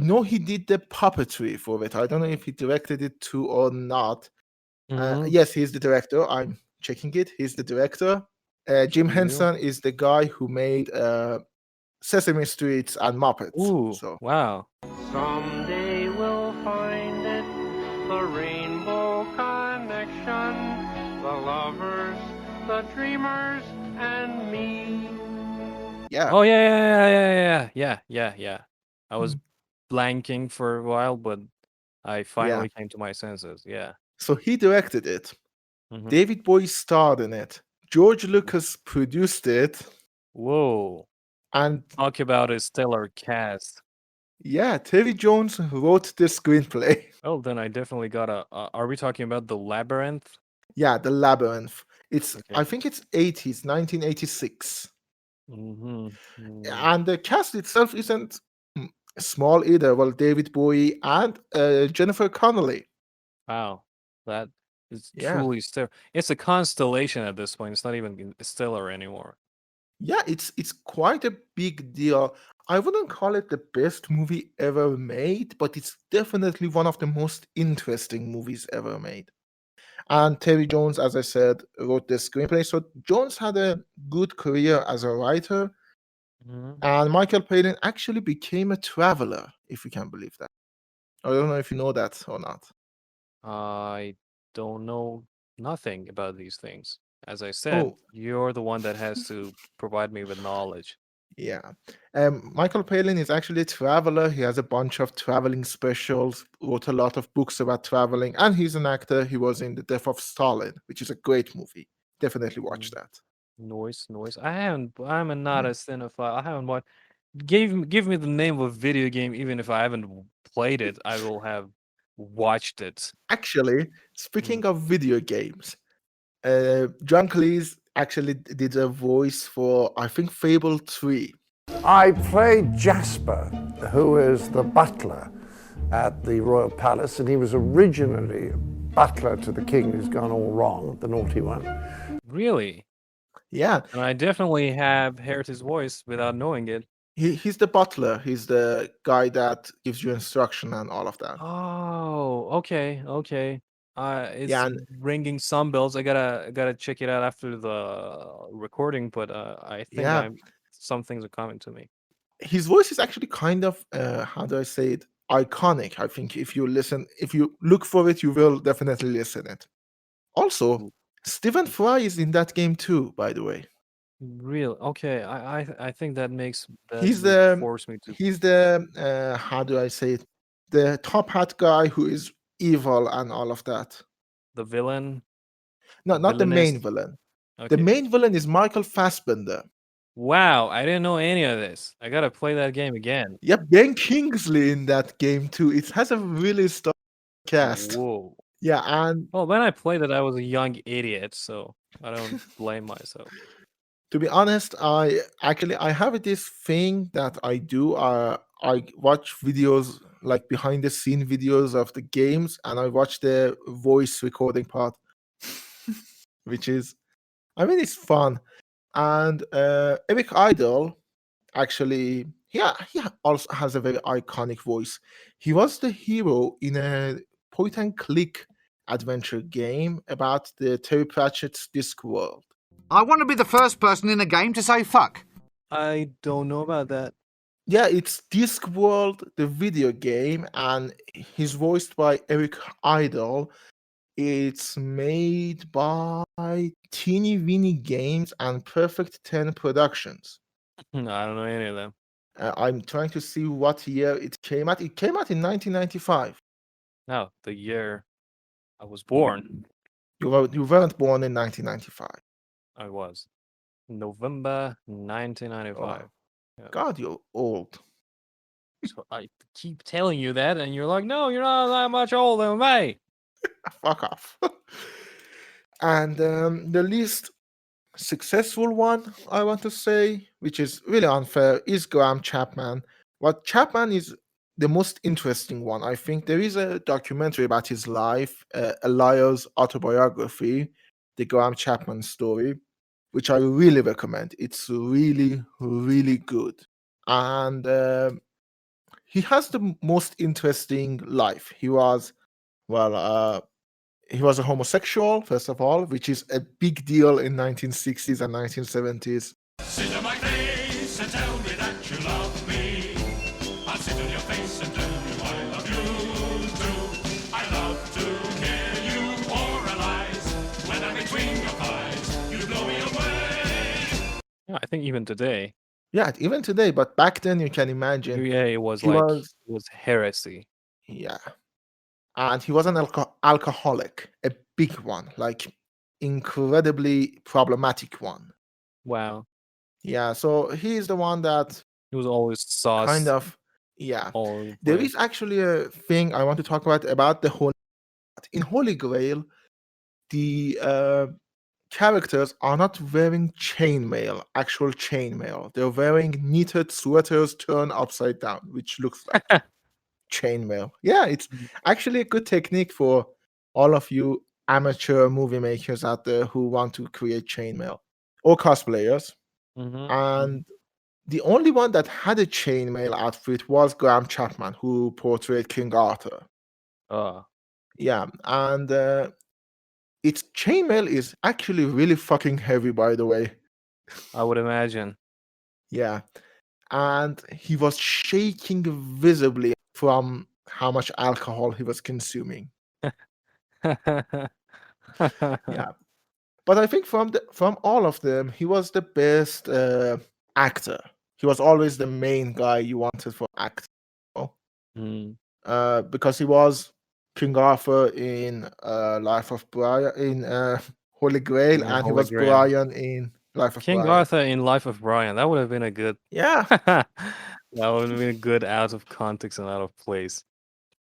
know he did the puppetry for it. I don't know if he directed it too or not. Mhm. Yes, he's the director. I'm checking it. He's the director. Jim Good deal. Henson is the guy who made Sesame Street and Muppets. Ooh, So wow. Someday we'll find it, the rainbow connection, the lovers, the dreamers, and me. yeah, Oh yeah. I was blanking for a while, but I yeah. finally came to my senses. Yeah. So he directed it. Mhm. David Bowie starred in it. George Lucas produced it, Whoa. and Talk about a stellar cast. yeah, Terry Jones wrote the screenplay. Oh, then I definitely gotta. Are we talking about the Labyrinth? Yeah, The Labyrinth. It's Okay. I think it's 80s, 1986. Mm-hmm. And the cast itself isn't small either. Well, David Bowie and Jennifer Connelly. Wow, that is Yeah. truly stellar. It's a constellation at this point. It's not even stellar anymore. Yeah, it's quite a big deal. I wouldn't call it the best movie ever made, but it's definitely one of the most interesting movies ever made. And Terry Jones, as I said, wrote the screenplay. So Jones had a good career as a writer, Mhm. and Michael Palin actually became a traveler, if you can believe that. I don't know if you know that or not. I don't know nothing about these things. As I said, Oh, you're the one that has to provide me with knowledge. yeah. Michael Palin is actually a traveler. He has a bunch of traveling specials, wrote a lot of books about traveling, and he's an actor. He was in The Death of Stalin, which is a great movie. Definitely watch Mm, that. Noise. I haven't. I'm not Yeah. a cinephile. I haven't watched. Give me the name of a video game, even if I haven't played it. I will have watched it. Actually, Mm. speaking of video games, John Cleese actually did a voice for, I think, Fable 3. I played Jasper, who is the butler at the royal palace, and he was originally butler to the king who's gone all wrong, the naughty one. Really? Yeah, And I definitely have heard his voice without knowing it. he's the butler. He's the guy that gives you instruction and all of that. Oh, okay. Yeah, It's and ringing some bells. I gotta check it out after the recording, but I think yeah, some things are coming to me. his voice is actually kind of, how do I say it, iconic. I think if you look for it, you will definitely listen it. Also, Mm. Stephen Fry is in that game too, by the way. Real okay. I think that He's would the force me to how do I say it, the top hat guy who is evil and all of that. the villain, No, the not the main villainess. villain. The Okay. main villain is Michael Fassbender. Wow, I didn't know any of this. I gotta play that game again. Yep, Ben Kingsley in that game too. It has a really star cast. Whoa. Yeah, and Well, when I played it, I was a young idiot, so I don't blame myself. to be honest, I have this thing that I do. I watch videos like behind the scene videos of the games, and I watch the voice recording part, which is, I mean, it's fun. And Eric Idle actually, yeah, he also has a very iconic voice. He was the hero in a point and click adventure game about the Terry Pratchett's Discworld. I want to be the first person in a game to say fuck. I don't know about that. Yeah, it's Discworld, the video game, and he's voiced by Eric Idle. It's made by Teeny Weeny Games and Perfect 10 Productions. I don't know any of them. I'm trying to see what year it came out. It came out in 1995. No, the year I was born. You weren't born in 1995. I was. November 1995. Oh, Yeah. God, you're old. So I keep telling you that, and you're like, no, you're not that much older than me. Fuck off. And the least successful one, I want to say, which is really unfair, is Graham Chapman. What Chapman is the most interesting one. I think there is a documentary about his life, a liar's autobiography, the Graham Chapman story, which I really recommend. It's really, really good. And he has the most interesting life. Well, he was a homosexual, first of all, which is a big deal in 1960s and 1970s. Sit on my face and tell me that you love me. I'll sit on your face and tell you I love you too. I love to hear you oralize. When I'm between your thighs, you blow me away. Yeah, I think even today. Yeah, even today, but back then you can imagine. Yeah, it was he like was, it was heresy. yeah. And he was an alcoholic, a big one, like incredibly problematic one. Wow. Yeah, so he is the one that It was always sauce. kind of, yeah. all over the There place. is actually a thing I want to talk about the Holy. In Holy Grail, the characters are not wearing chainmail, actual chainmail. They're wearing knitted sweaters turned upside down, which looks like chainmail. Yeah, it's actually a good technique for all of you amateur movie makers out there who want to create chainmail or cosplayers. Mhm, And the only one that had a chainmail outfit was Graham Chapman, who portrayed King Arthur. Yeah, and its chainmail is actually really fucking heavy, by the way. I would imagine. Yeah, and he was shaking visibly from how much alcohol he was consuming. Yeah, but I think from all of them, he was the best actor. He was always the main guy you wanted for acting, because he was King Arthur in Life of Brian in Holy Grail, and he Holy was Grail. Brian in Life of King Brian. Arthur in Life of Brian. That would have been a good. Yeah, That would have been a good out of context and out of place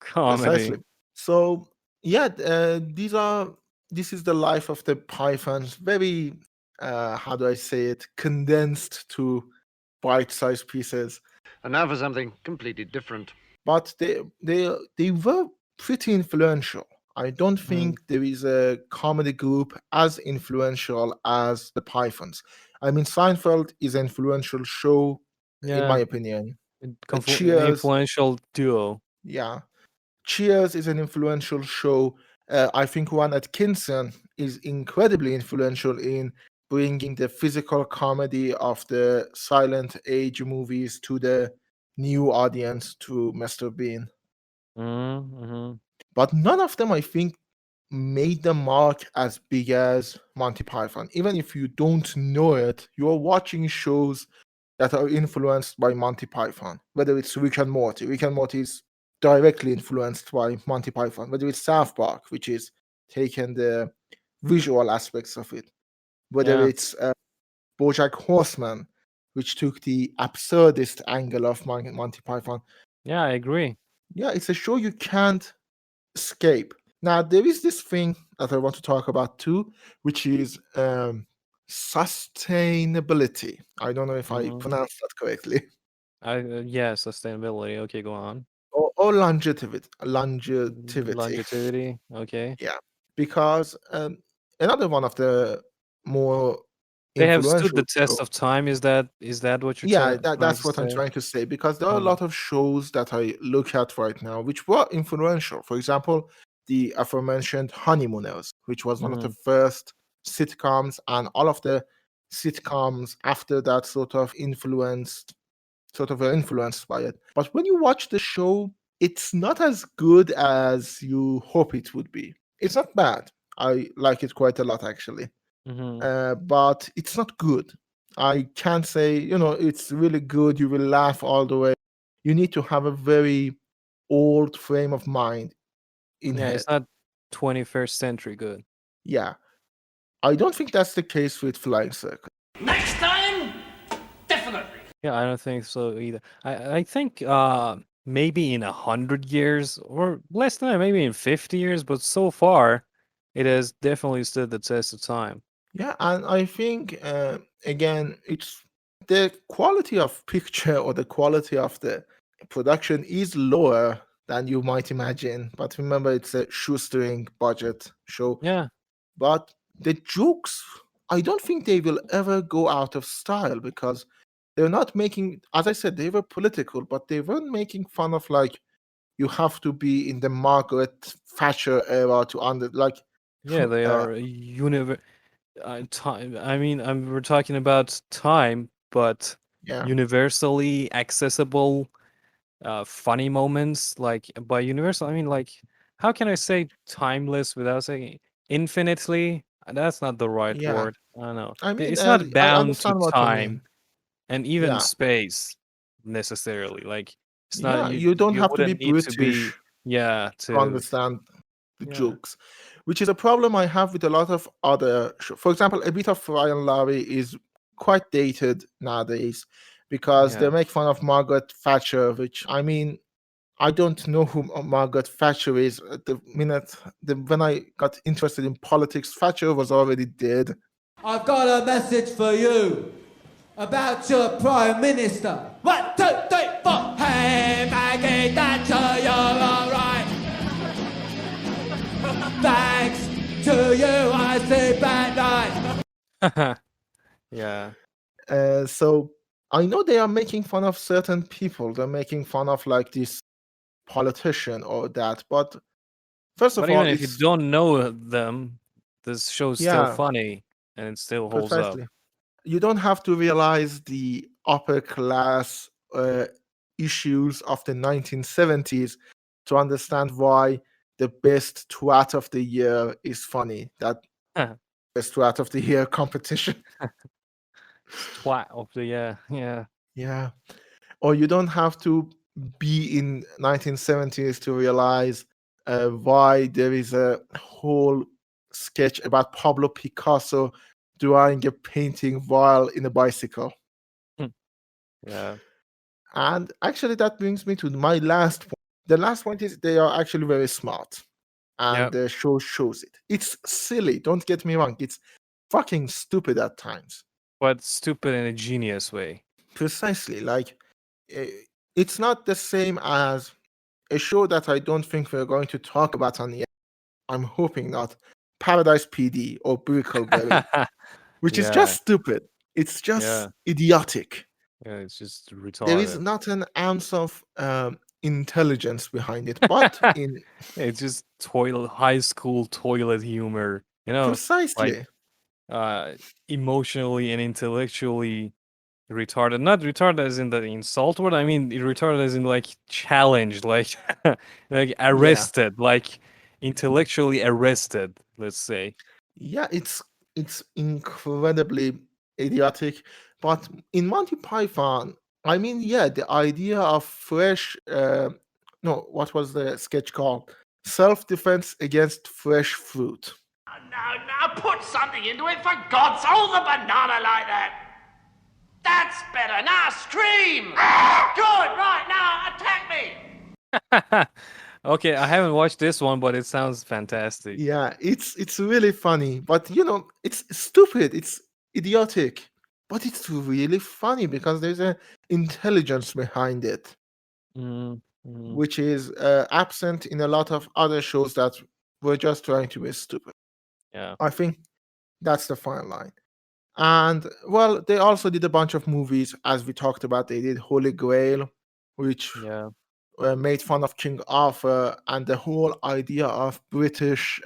comedy. precisely. So yeah, this is the life of the Pythons. Very how do I say it? Condensed to bite-sized pieces. And now for something completely different. But they were pretty influential. I don't think there is a comedy group as influential as the Pythons. I mean, Seinfeld is an influential show, in my Yeah, opinion. Cheers, influential duo. yeah. Cheers is an influential show. I think Juan Atkinson is incredibly influential in bringing the physical comedy of the silent age movies to the new audience, to Mr. Bean. Mm-hmm. But none of them, I think, made the mark as big as Monty Python. Even if you don't know it, you're watching shows that are influenced by Monty Python, whether it's Rick and Morty. Rick and Morty is directly influenced by Monty Python, whether it's South Park, which is taken the visual aspects of it, whether Yeah. it's BoJack Horseman, which took the absurdist angle of Monty Python. Yeah, I agree. Yeah, it's a show you can't escape. Now, there is this thing that I want to talk about too, which is sustainability. I don't know if I pronounced that correctly. Yeah, sustainability. Okay, go on. Or longevity. Longevity. Longevity. Okay. Yeah, because another one of the more They have stood influential the test of time. Is that what you're yeah, trying that's to what I'm say? trying to say, because there are a lot of shows that I look at right now which were influential. For example, the aforementioned Honeymooners, which was one of the first sitcoms, and all of the sitcoms after that sort of were influenced by it. But when you watch the show, it's not as good as you hope it would be. It's not bad. I like it quite a lot, actually. But it's not good. I can't say, it's really good. You will laugh all the way. You need to have a very old frame of mind in Yeah, head. it's not 21st century good. Yeah. I don't think that's the case with Flying Circus. Next time, definitely. Yeah, I don't think so either. I think maybe in 100 years or less than that, maybe in 50 years, but so far it has definitely stood the test of time. Yeah, and I think again, it's the quality of picture or the quality of the production is lower than you might imagine. But remember, it's a shoestring budget show. Yeah. But the jokes, I don't think they will ever go out of style, because they're not making, as I said, they were political, but they weren't making fun of, like, you have to be in the Margaret Thatcher era to Yeah, they are time. I mean, we're talking about time, but Yeah. universally accessible, funny moments. Like by universal, I mean, like, how can I say timeless without saying infinitely? That's not the right Yeah. word. I don't know. I mean, It's not I bound to understand what you mean. time and even Yeah. space necessarily. Like it's Yeah, not you don't have to be wouldn't need to be British to to understand the Yeah. jokes, which is a problem I have with a lot of other For example, a bit of Ryan Larry is quite dated nowadays, because they Yeah. make fun of Margaret Thatcher, which, I mean, I don't know who Margaret Thatcher is. At the minute when I got interested in politics, Thatcher was already dead. I've got a message for you about your Prime Minister. 1, 2, 3, 4. Hey, Maggie Thatcher, you're alright. Thanks to you, I sleep at night. Yeah. So I know they are making fun of certain people. They're making fun of, like, this politician or that. But first of But all, even if you it's don't know them, this show's still Yeah. funny and it still holds up. precisely. You don't have to realize the upper class issues of the 1970s to understand why the best twat of the year is funny. That best twat of the year competition. Twat of the yeah. Yeah. Or you don't have to be in 1970s to realize why there is a whole sketch about Pablo Picasso drawing a painting while in a bicycle. Yeah. And actually, that brings me to my last point. The last point is they are actually very smart, and Yep. the show shows it. It's silly, don't get me wrong. It's fucking stupid at times. But stupid in a genius way. Precisely. Like, it's not the same as a show that I don't think we're going to talk about on the. I'm hoping not. Paradise PD or Brickleberry, which is Yeah. just stupid. It's just Yeah. idiotic. Yeah, it's just There is retarded. not an ounce of intelligence behind it, but in It's just high school toilet humor, like precisely, emotionally and intellectually retarded. Not retarded as in the insult word. I mean retarded as in like challenged, like like yeah, arrested, like intellectually arrested. Let's say. yeah, it's incredibly idiotic. But in Monty Python, I mean, yeah, the idea of fresh, no, what was the sketch called? Self-defense against fresh fruit. Now put something into it for God's hold the banana like that. That's better. Now scream. Good. Right now, attack me. Okay, I haven't watched this one, but it sounds fantastic. Yeah, it's really funny, but it's stupid, it's idiotic, but it's really funny because there's a intelligence behind it, which is absent in a lot of other shows that were just trying to be stupid. Yeah. I think that's the fine line. And well, they also did a bunch of movies, as we talked about. They did Holy Grail, which made fun of King Arthur and the whole idea of British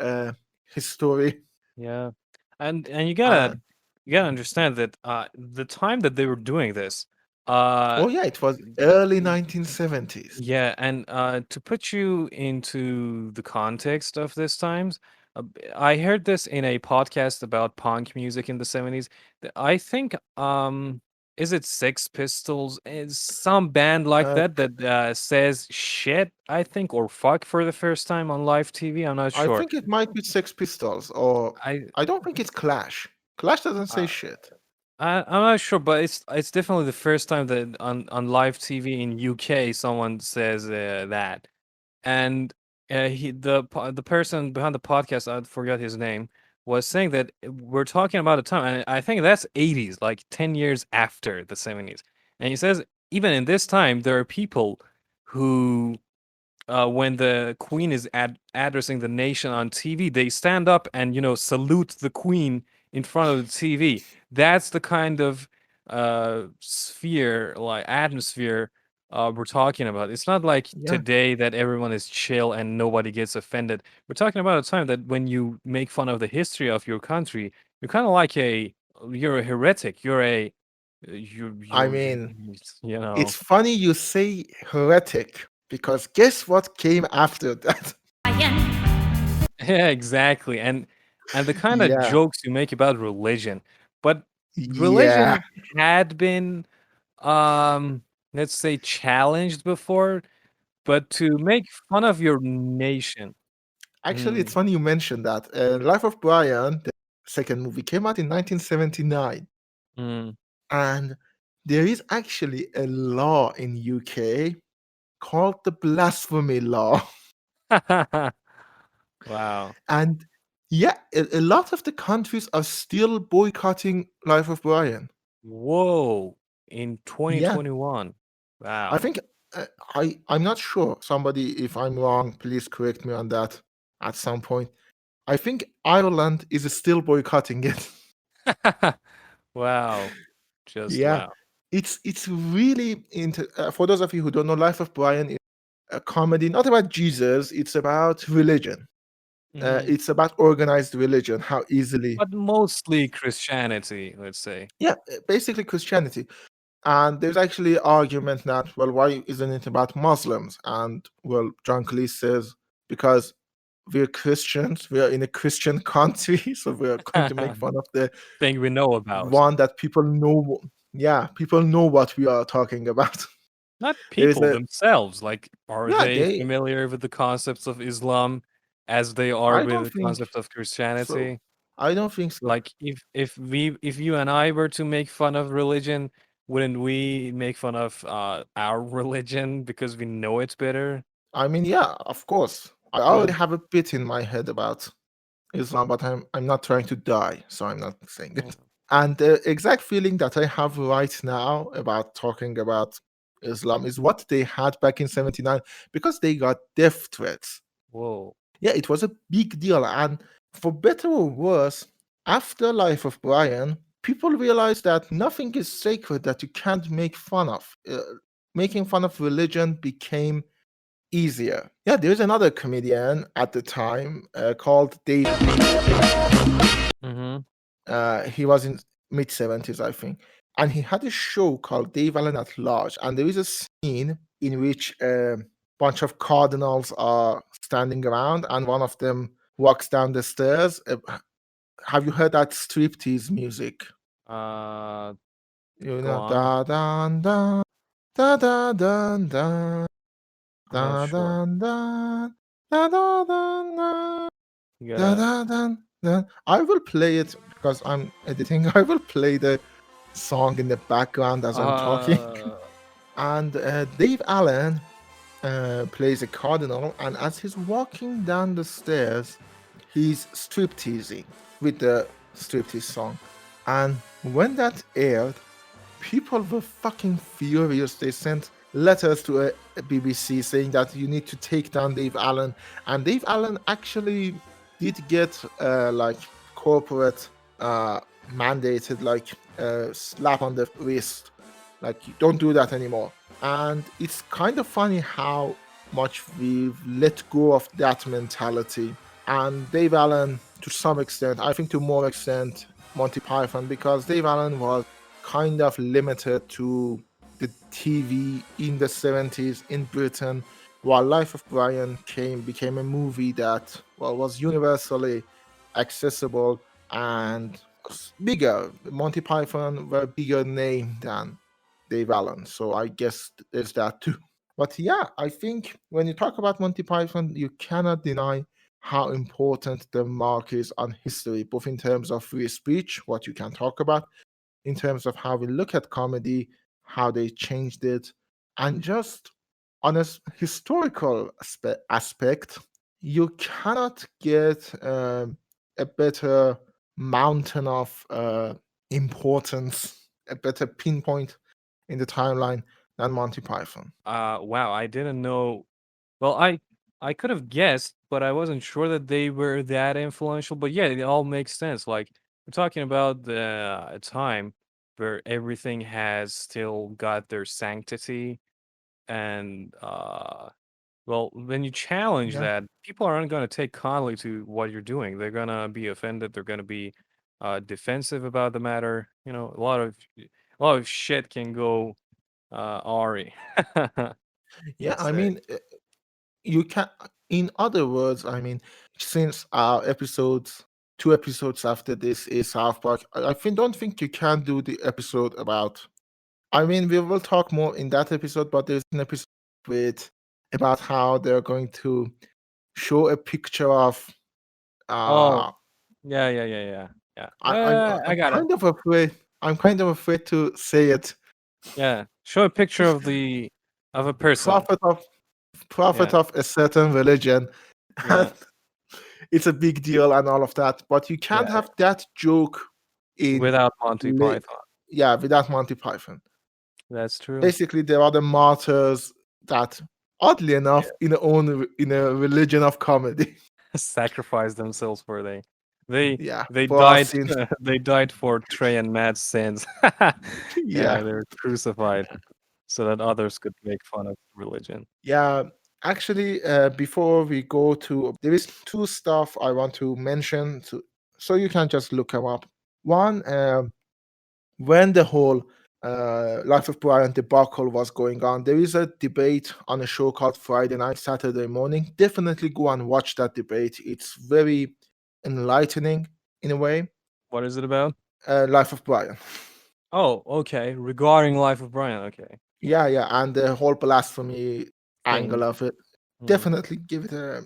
history. Yeah, and you gotta understand that the time that they were doing this, Oh yeah, it was early 1970s. yeah, and to put you into the context of this times, I heard this in a podcast about punk music in the 70s. I think is it Sex Pistols? Is some band like Uh, that says shit, I think, or fuck for the first time on live TV. I'm not I sure. think it might be Sex Pistols, or I don't think it's Clash. Clash doesn't say shit. I'm not sure, but it's definitely the first time that on live TV in UK someone says that, and the person behind the podcast, I forgot his name, was saying that we're talking about a time, and I think that's 80s, like 10 years after the 70s, and he says even in this time there are people who when the queen is addressing the nation on TV, they stand up and salute the queen in front of the TV. That's the kind of sphere, like atmosphere, we're talking about. It's not like Yeah. today that everyone is chill and nobody gets offended. We're talking about a time that when you make fun of the history of your country, you're kind of like you're a heretic. I mean, you it's funny you say heretic, because guess what came after that? Yeah, exactly. And the kind of Yeah. jokes you make about religion. But Yeah. religion had been let's say challenged before, but to make fun of your nation. Actually, it's funny you mentioned that. Life of Brian, the second movie, came out in 1979. And there is actually a law in UK called the blasphemy law. Wow. And yeah, a lot of the countries are still boycotting Life of Brian. Whoa. In Yeah. 2021. Wow. I think I'm not sure. Somebody, if I'm wrong, please correct me on that at some point. I think Ireland is still boycotting it. Wow. Just Yeah. wow. It's really for those of you who don't know, Life of Brian is a comedy, not about Jesus, it's about religion. It's about organized religion, how easily. But mostly Christianity, let's say. Yeah, basically Christianity. And there's actually argument that, well, why isn't it about Muslims? And well, John Cleese says because we're Christians, we are in a Christian country, so we're going to make fun of the thing we know about. one that people know. Yeah, people know what we are talking about. Not There's people a themselves. Like, are yeah, they they. familiar with the concepts of Islam as they are I with don't the think concept of so. Christianity? I don't think so. Like, if you and I were to make fun of religion, wouldn't we make fun of our religion because we know it's better? I mean, yeah, of course. I already have a bit in my head about Islam, but I'm not trying to die, so I'm not saying it. And the exact feeling that I have right now about talking about Islam is what they had back in '79 because they got death threats. Whoa. Yeah, it was a big deal. And for better or worse, after Life of Brian, people realized that nothing is sacred that you can't make fun of. Making fun of religion became easier. Yeah, there's another comedian at the time called Dave. Mm-hmm. He was in mid 70s, I think, and he had a show called Dave Allen at Large. And there is a scene in which a bunch of cardinals are standing around, and one of them walks down the stairs. Have you heard that striptease music? Go know, on. da da da da da da da. I'm not Da, sure. da, da, da, da, da, You da, gotta. da, da, da. I will play it because I'm editing. I will play the song in the background as I'm talking. And Dave Allen plays a cardinal, and as he's walking down the stairs, he's stripteasing with the striptease song. And when that aired, people were fucking furious. They sent letters to a BBC saying that you need to take down Dave Allen. And Dave Allen actually did get like corporate mandated, like slap on the wrist, like you don't do that anymore. And it's kind of funny how much we've let go of that mentality. And Dave Allen, to some extent, I think to more extent, Monty Python, because Dave Allen was kind of limited to the TV in the 70s in Britain, while Life of Brian became a movie that was universally accessible and bigger. Monty Python were a bigger name than Dave Allen, so I guess there's that too. But yeah, I think when you talk about Monty Python, you cannot deny how important the mark is on history, both in terms of free speech, what you can talk about, in terms of how we look at comedy, how they changed it, and just on a historical aspect, you cannot get a better mountain of importance, a better pinpoint in the timeline than Monty Python. Wow, I didn't know. Well, I could have guessed, but I wasn't sure that they were that influential. But yeah, it all makes sense. Like, we're talking about a time where everything has still got their sanctity, and well, when you challenge Yeah. that, people aren't going to take kindly to what you're doing. They're going to be offended. They're going to be defensive about the matter. You know, a lot of shit can go Ari. Yeah, Let's I say. mean, you can, in other words, I mean, since our episodes, 2 episodes after this is South Park, don't think you can do the episode about. I mean, we will talk more in that episode, but there's an episode with about how they're going to show a picture of. Oh, Uh, yeah. I I'm got it. kind of afraid. I'm kind of afraid to say it. Yeah, show a picture of a person. Prophet of Yeah, prophet of a certain religion, yeah, and it's a big deal and all of that. But you can't yeah. have that joke in Without Monty Python. without Monty Python. That's true. Basically, there are the martyrs that, oddly enough, in a religion of comedy. Sacrifice themselves for they Yeah, they for our died sins. they died for Trey and Matt's sins. Yeah, Yeah, they were crucified so that others could make fun of religion. yeah. Actually, before we go to, there is two stuff I want to mention, so you can just look them up. One, when the whole Life of Brian debacle was going on. There is a debate on a show called Friday Night, Saturday Morning. Definitely go and watch that debate. It's very enlightening in a way. What is it about? Life of Brian. Oh, okay. Regarding Life of Brian, okay. Yeah, and the whole blasphemy angle of it. Definitely give it a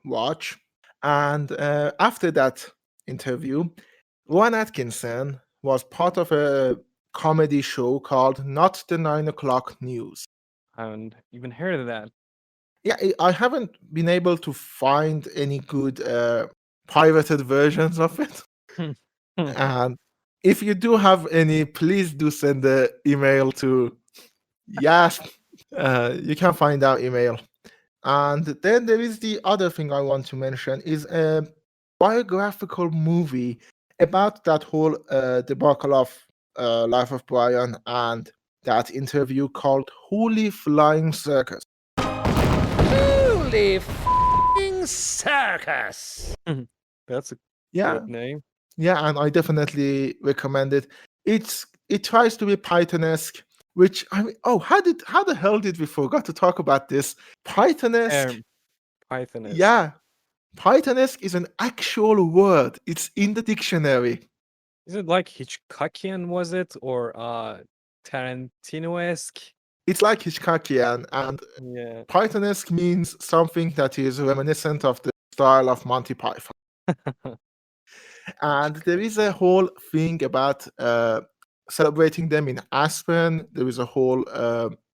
watch. And after that interview, Rowan Atkinson was part of a comedy show called Not the 9 O'Clock News. I haven't even heard of that. Yeah, I haven't been able to find any good pirated versions of it. And if you do have any, please do send the email to YASP. You can find our email. And then there is the other thing I want to mention is a biographical movie about that whole debacle of Life of Brian and that interview called Holy Flying Circus. Holy f***ing circus! That's a Yeah. good name. Yeah, and I definitely recommend it. It tries to be Python-esque, which I mean, how the hell did we forget to talk about this? Python-esque. Python-esque. Yeah. Python-esque is an actual word. It's in the dictionary. Is it like Hitchcockian, was it? Or Tarantino-esque? It's like Hitchcockian, and Yeah. Python-esque means something that is reminiscent of the style of Monty Python. And there is a whole thing about celebrating them in Aspen. There is a whole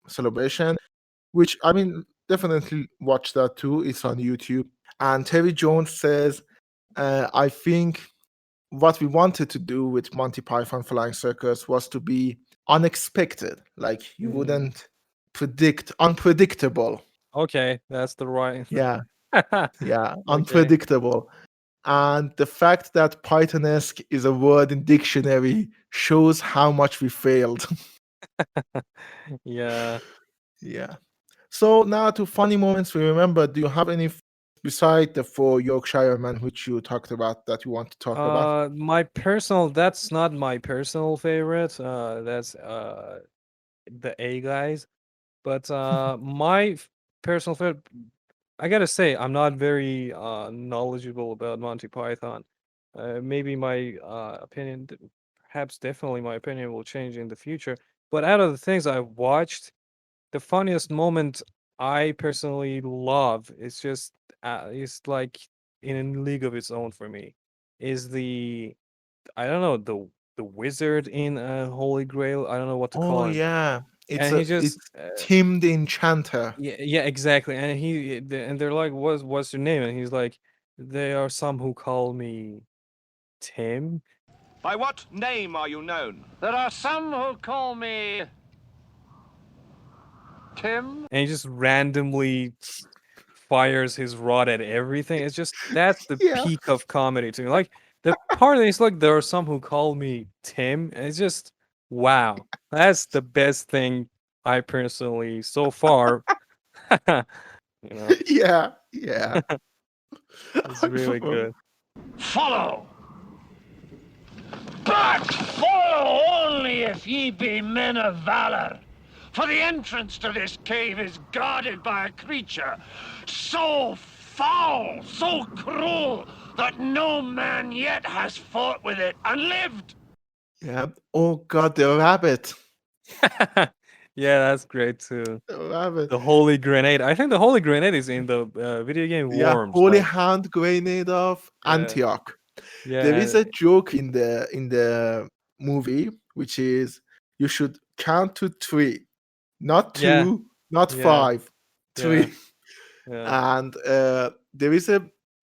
celebration, which I mean, definitely watch that too. It's on YouTube. And Terry Jones says, I think what we wanted to do with Monty Python Flying Circus was to be unexpected. Like you wouldn't predict, unpredictable. Okay, that's the right. Yeah. Yeah, Okay. unpredictable. And the fact that Python-esque is a word in dictionary shows how much we failed. Yeah. Yeah. So now to funny moments we remember. Do you have any beside the 4 Yorkshiremen which you talked about that you want to talk about? That's not my personal favorite. That's the A guys. But my personal favorite, I gotta say, I'm not very knowledgeable about Monty Python. Maybe my opinion, perhaps definitely my opinion will change in the future. But out of the things I've watched, the funniest moment I personally love is just it's like in a league of its own for me. Is I don't know, the wizard in Holy Grail. I don't know what to call Oh him. yeah. And he just It's Tim the Enchanter. yeah, exactly. And and they're like, what's your name? And he's like, there are some who call me Tim. By what name are you known? There are some who call me Tim. And he just randomly fires his rod at everything. It's just that's the Yeah. peak of comedy to me. Like the part that it's like there are some who call me Tim. And it's just wow. That's the best thing I personally so far. You know. Yeah. It's really good. Follow! But follow only if ye be men of valor. For the entrance to this cave is guarded by a creature so foul, so cruel, that no man yet has fought with it and lived. Yeah. Oh god, the rabbit. Yeah, that's great too. The rabbit. The holy grenade. I think the holy grenade is in the video game Yeah, Worms. Holy like- Hand Grenade of Antioch. Yeah. There is a joke in the movie which is you should count to 3, not 2, Yeah. not Yeah. 5, Yeah. 3. Yeah. And there is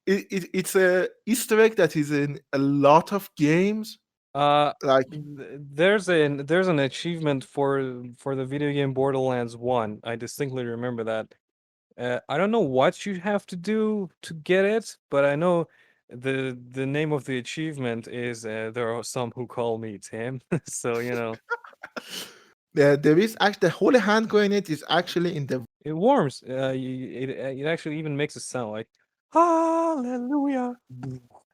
it's a Easter egg that is in a lot of games. Like There's an achievement for the video game Borderlands 1. I distinctly remember that. I don't know what you have to do to get it, but I know the name of the achievement is there are some who call me Tim. So you know. there is actually the Holy Hand Grenade is actually in the It warms. It actually even makes a sound like hallelujah.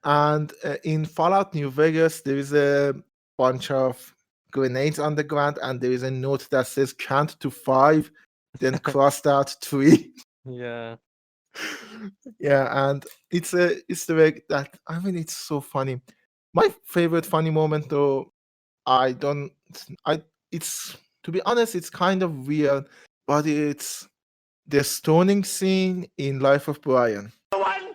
And in Fallout New Vegas, there is a bunch of grenades on the ground, and there is a note that says count to 5, then crossed out 3. Yeah. Yeah, and it's a Easter egg that, I mean, it's so funny. My favorite funny moment, though, it's, to be honest, it's kind of weird, but it's the stoning scene in Life of Brian. No one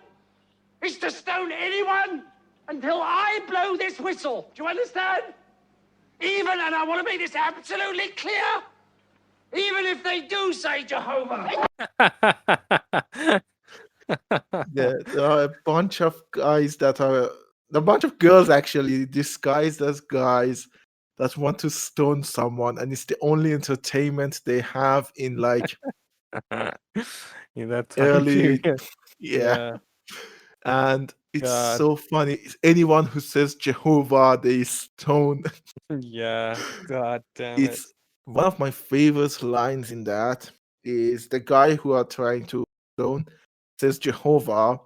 is to stone anyone until I blow this whistle. Do you understand? Even, and I want to make this absolutely clear, even if they do say Jehovah. There are a bunch of guys a bunch of girls actually disguised as guys that want to stone someone, and it's the only entertainment they have in like In that time early, period. yeah. And it's God. so funny. Anyone who says Jehovah, they stone. Yeah. God damn it. It's one of my favorite lines in that is the guy who are trying to stone says Jehovah,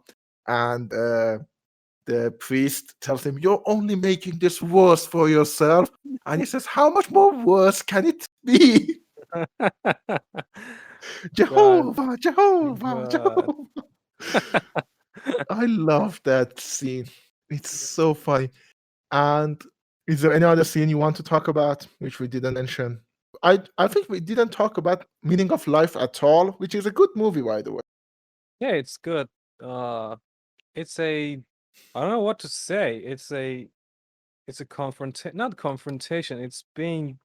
and the priest tells him, "You're only making this worse for yourself." And he says, "How much more worse can it be?" Jehovah, Jehovah, God. Jehovah. I love that scene. It's so funny. And is there any other scene you want to talk about which we didn't mention? I think we didn't talk about Meaning of Life at all, which is a good movie, by the way. Yeah, it's good. It's a, I don't know what to say. It's a not confrontation. It's being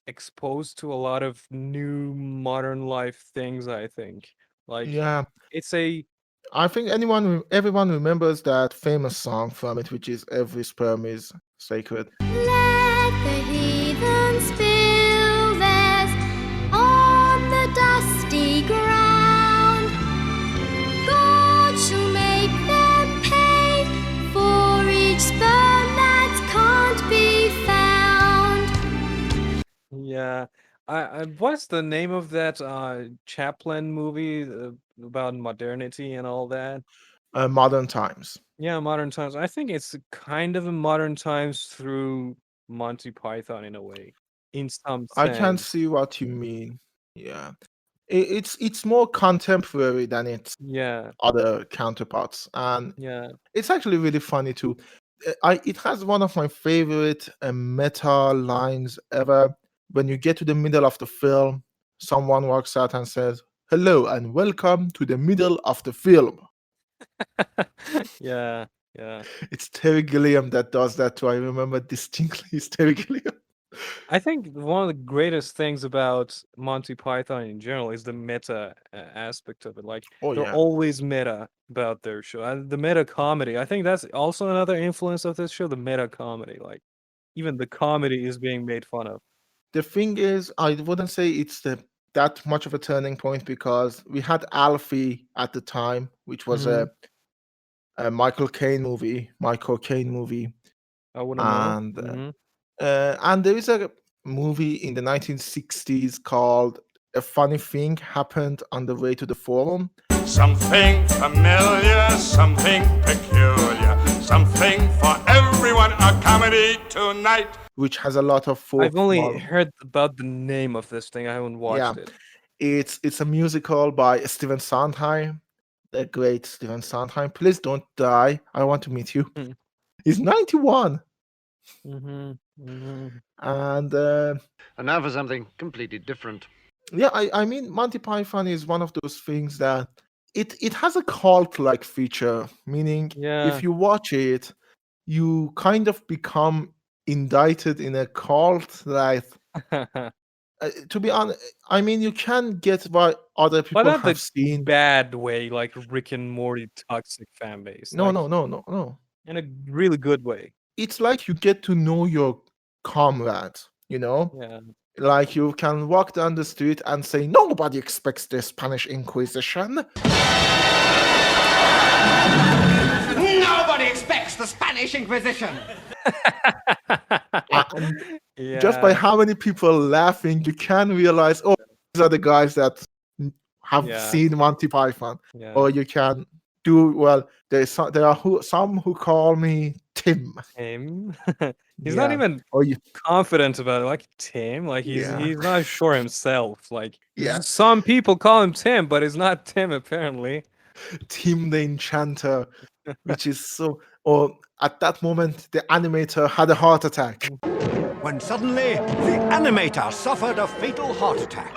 exposed to a lot of new modern life things, I think. Like, Yeah. it's a, I think everyone remembers that famous song from it, which is "Every Sperm is Sacred." Let the heathen spill theirs on the dusty ground. God shall make them pay for each sperm that can't be found. yeah. What's the name of that Chaplin movie about modernity and all that? Modern Times. Yeah, Modern Times. I think it's kind of a Modern Times through Monty Python in a way, in some I can sense. see what you mean. Yeah. It's more contemporary than its Yeah. other counterparts, and Yeah. it's actually really funny too. It has one of my favorite meta lines ever. When you get to the middle of the film, someone walks out and says, "Hello and welcome to the middle of the film." Yeah. Yeah. It's Terry Gilliam that does that too. I remember distinctly it's Terry Gilliam. I think one of the greatest things about Monty Python in general is the meta aspect of it. Like, Oh, they're yeah. always meta about their show. And the meta comedy, I think that's also another influence of this show, the meta comedy. Like, even the comedy is being made fun of. The thing is, I wouldn't say it's that much of a turning point, because we had Alfie at the time, which was Mhm. a Michael Caine movie, I wouldn't know. and Mhm. and there is a movie in the 1960s called "A Funny Thing Happened on the Way to the Forum." Something familiar, something peculiar, something for everyone, a comedy tonight. Which has a lot of folk. I've only heard about the name of this thing. I haven't watched it. It's a musical by Stephen Sondheim, the great Stephen Sondheim. Please don't die. I want to meet you. He's 91. Mhm. Mhm. And now for something completely different. yeah, I mean, Monty Python is one of those things that it has a cult-like feature, meaning Yeah. if you watch it, you kind of become indicted in a cult. Like, to be honest, I mean, you can get why other But people not have the seen. bad way, like Rick and Morty toxic fan base. No, Like, no. in a really good way. It's like you get to know your comrades, you know? Yeah. Like you can walk down the street and say, "Nobody expects the Spanish Inquisition." Nobody expects the Spanish Inquisition. And just by how many people laughing, you can realize, oh, these are the guys that have Yeah. seen Monty Python. Yeah. Or you can do, well, there are some who call me Tim. Tim. He's not even Or you, confident about it, like Tim. Like yeah, he's not sure himself. Like yeah. some people call him Tim, but it's not Tim apparently. Tim the Enchanter, which is so. Or at that moment, the animator had a heart attack. When suddenly the animator suffered a fatal heart attack.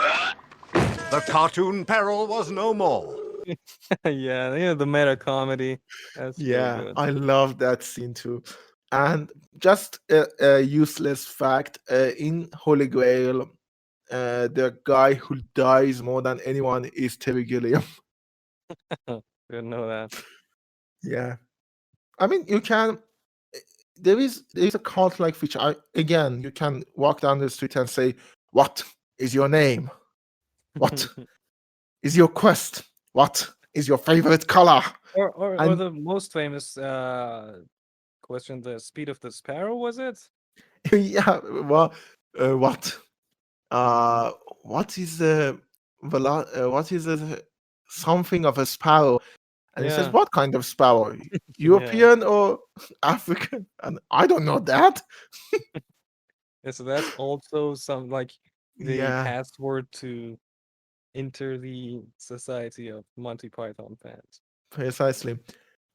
The cartoon peril was no more. Yeah, the meta comedy. That's so Yeah, good. I love that scene too. And just a useless fact: in Holy Grail, the guy who dies more than anyone is Terry Gilliam. Didn't know that. Yeah, I mean, you can. There is a cult-like feature. Again, you can walk down the street and say, "What is your name? What is your quest? What is your favorite color?" Or And the most famous question: the speed of the sparrow, was it? yeah, well, what? What is the what is the something of a sparrow? And he says, Yeah. "What kind of sparrow? Yeah. European or African?" And I don't know that. Yeah, so that's also some like the Yeah, password to enter the society of Monty Python fans. precisely.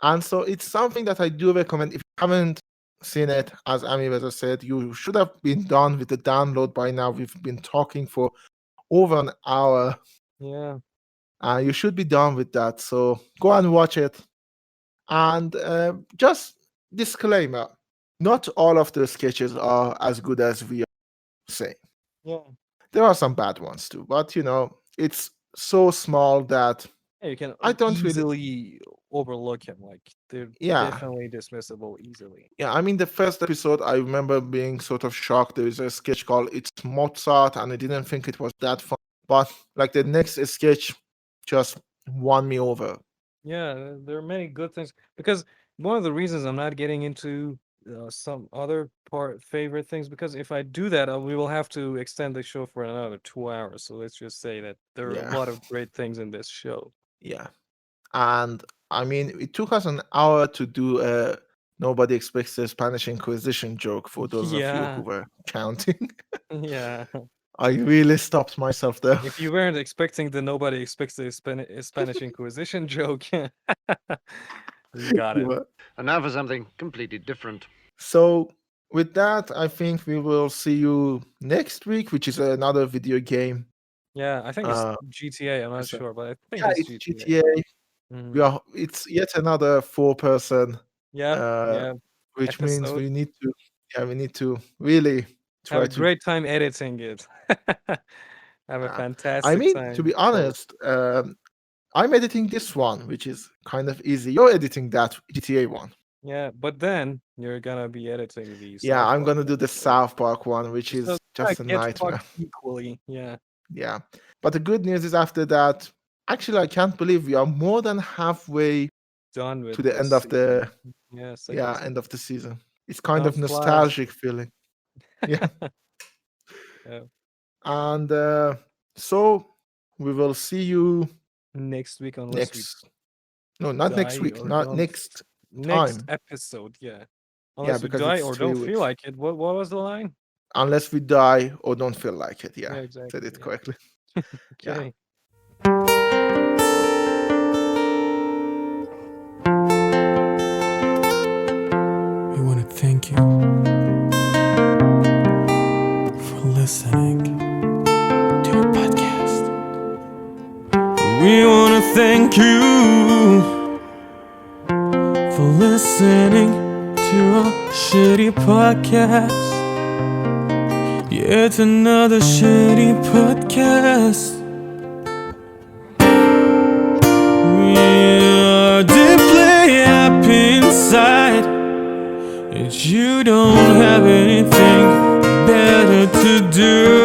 And so it's something that I do recommend. If you haven't seen it, as Ami said, you should have been done with the download by now. We've been talking for over an hour. Yeah. You should be done with that. So go and watch it. And just disclaimer, not all of the sketches are as good as we are saying. Yeah. There are some bad ones too, but it's so small that Yeah, you can I don't really. easily overlook him. Like they're Yeah, definitely dismissible easily. yeah. I mean, the first episode, I remember being sort of shocked. There is a sketch called "It's Mozart," and I didn't think it was that fun. But like the next sketch, just won me over. Yeah, there are many good things because one of the reasons I'm not getting into some other favorite things because if I do that, we will have to extend the show for another 2 hours. So let's just say that there are a Yeah, lot of great things in this show. yeah. And I mean, it took us an hour to do a nobody expects a Spanish Inquisition joke for those of you who Yeah, were counting. yeah. I really stopped myself there. If you weren't expecting the nobody expects the Spanish Inquisition joke, you got You it. were. And now for something completely different. So, with that, I think we will see you next week, which is another video game. Yeah, I think it's Uh, GTA. I'm not so- sure, but I think yeah, it's it's GTA. GTA. Mhm. It's yet another 4-person, Yeah, yeah. which means Episode. we need to really Have try a to. great time editing it. Have a I fantastic mean, to time. be honest, I'm editing this one, which is kind of easy. You're editing that GTA one. Yeah, but then you're gonna be editing the Yeah, South I'm Park gonna do the episode. South Park one, which So is just a get nightmare. fucked equally. Yeah, Yeah. But the good news is after that, actually, I can't believe we are more than halfway done to with the this end of season. the Yeah, second season. end of the season. It's kind Time of flies. nostalgic feeling. Yeah. Yeah. And so we will see you Next week, unless we no, not next die week, or not don't. next Next time. episode, yeah. Yeah, Unless we because die it's or 3 don't feel weeks. like it. What was the line? Unless we die or don't feel like it. Yeah, Yeah, said exactly. it Yeah. correctly. Yeah. Okay. We want to thank you for listening to our podcast. We want to thank you for listening to our shitty podcast. Yet another shitty podcast. We are deeply happy inside, and you don't have anything better to do.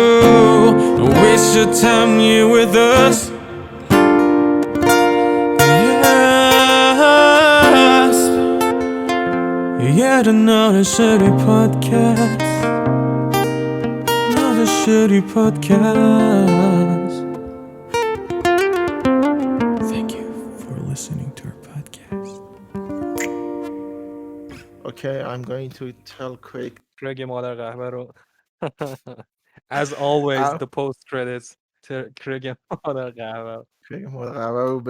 Don't waste your time here with us. YASP. Yet another shitty podcast. Another shitty podcast. Thank you for listening to our podcast. Okay, I'm going to tell Craig کرگ مادر قهوه رو as always the post credits کرگ مادر قهوه کرگ مادر قهوه رو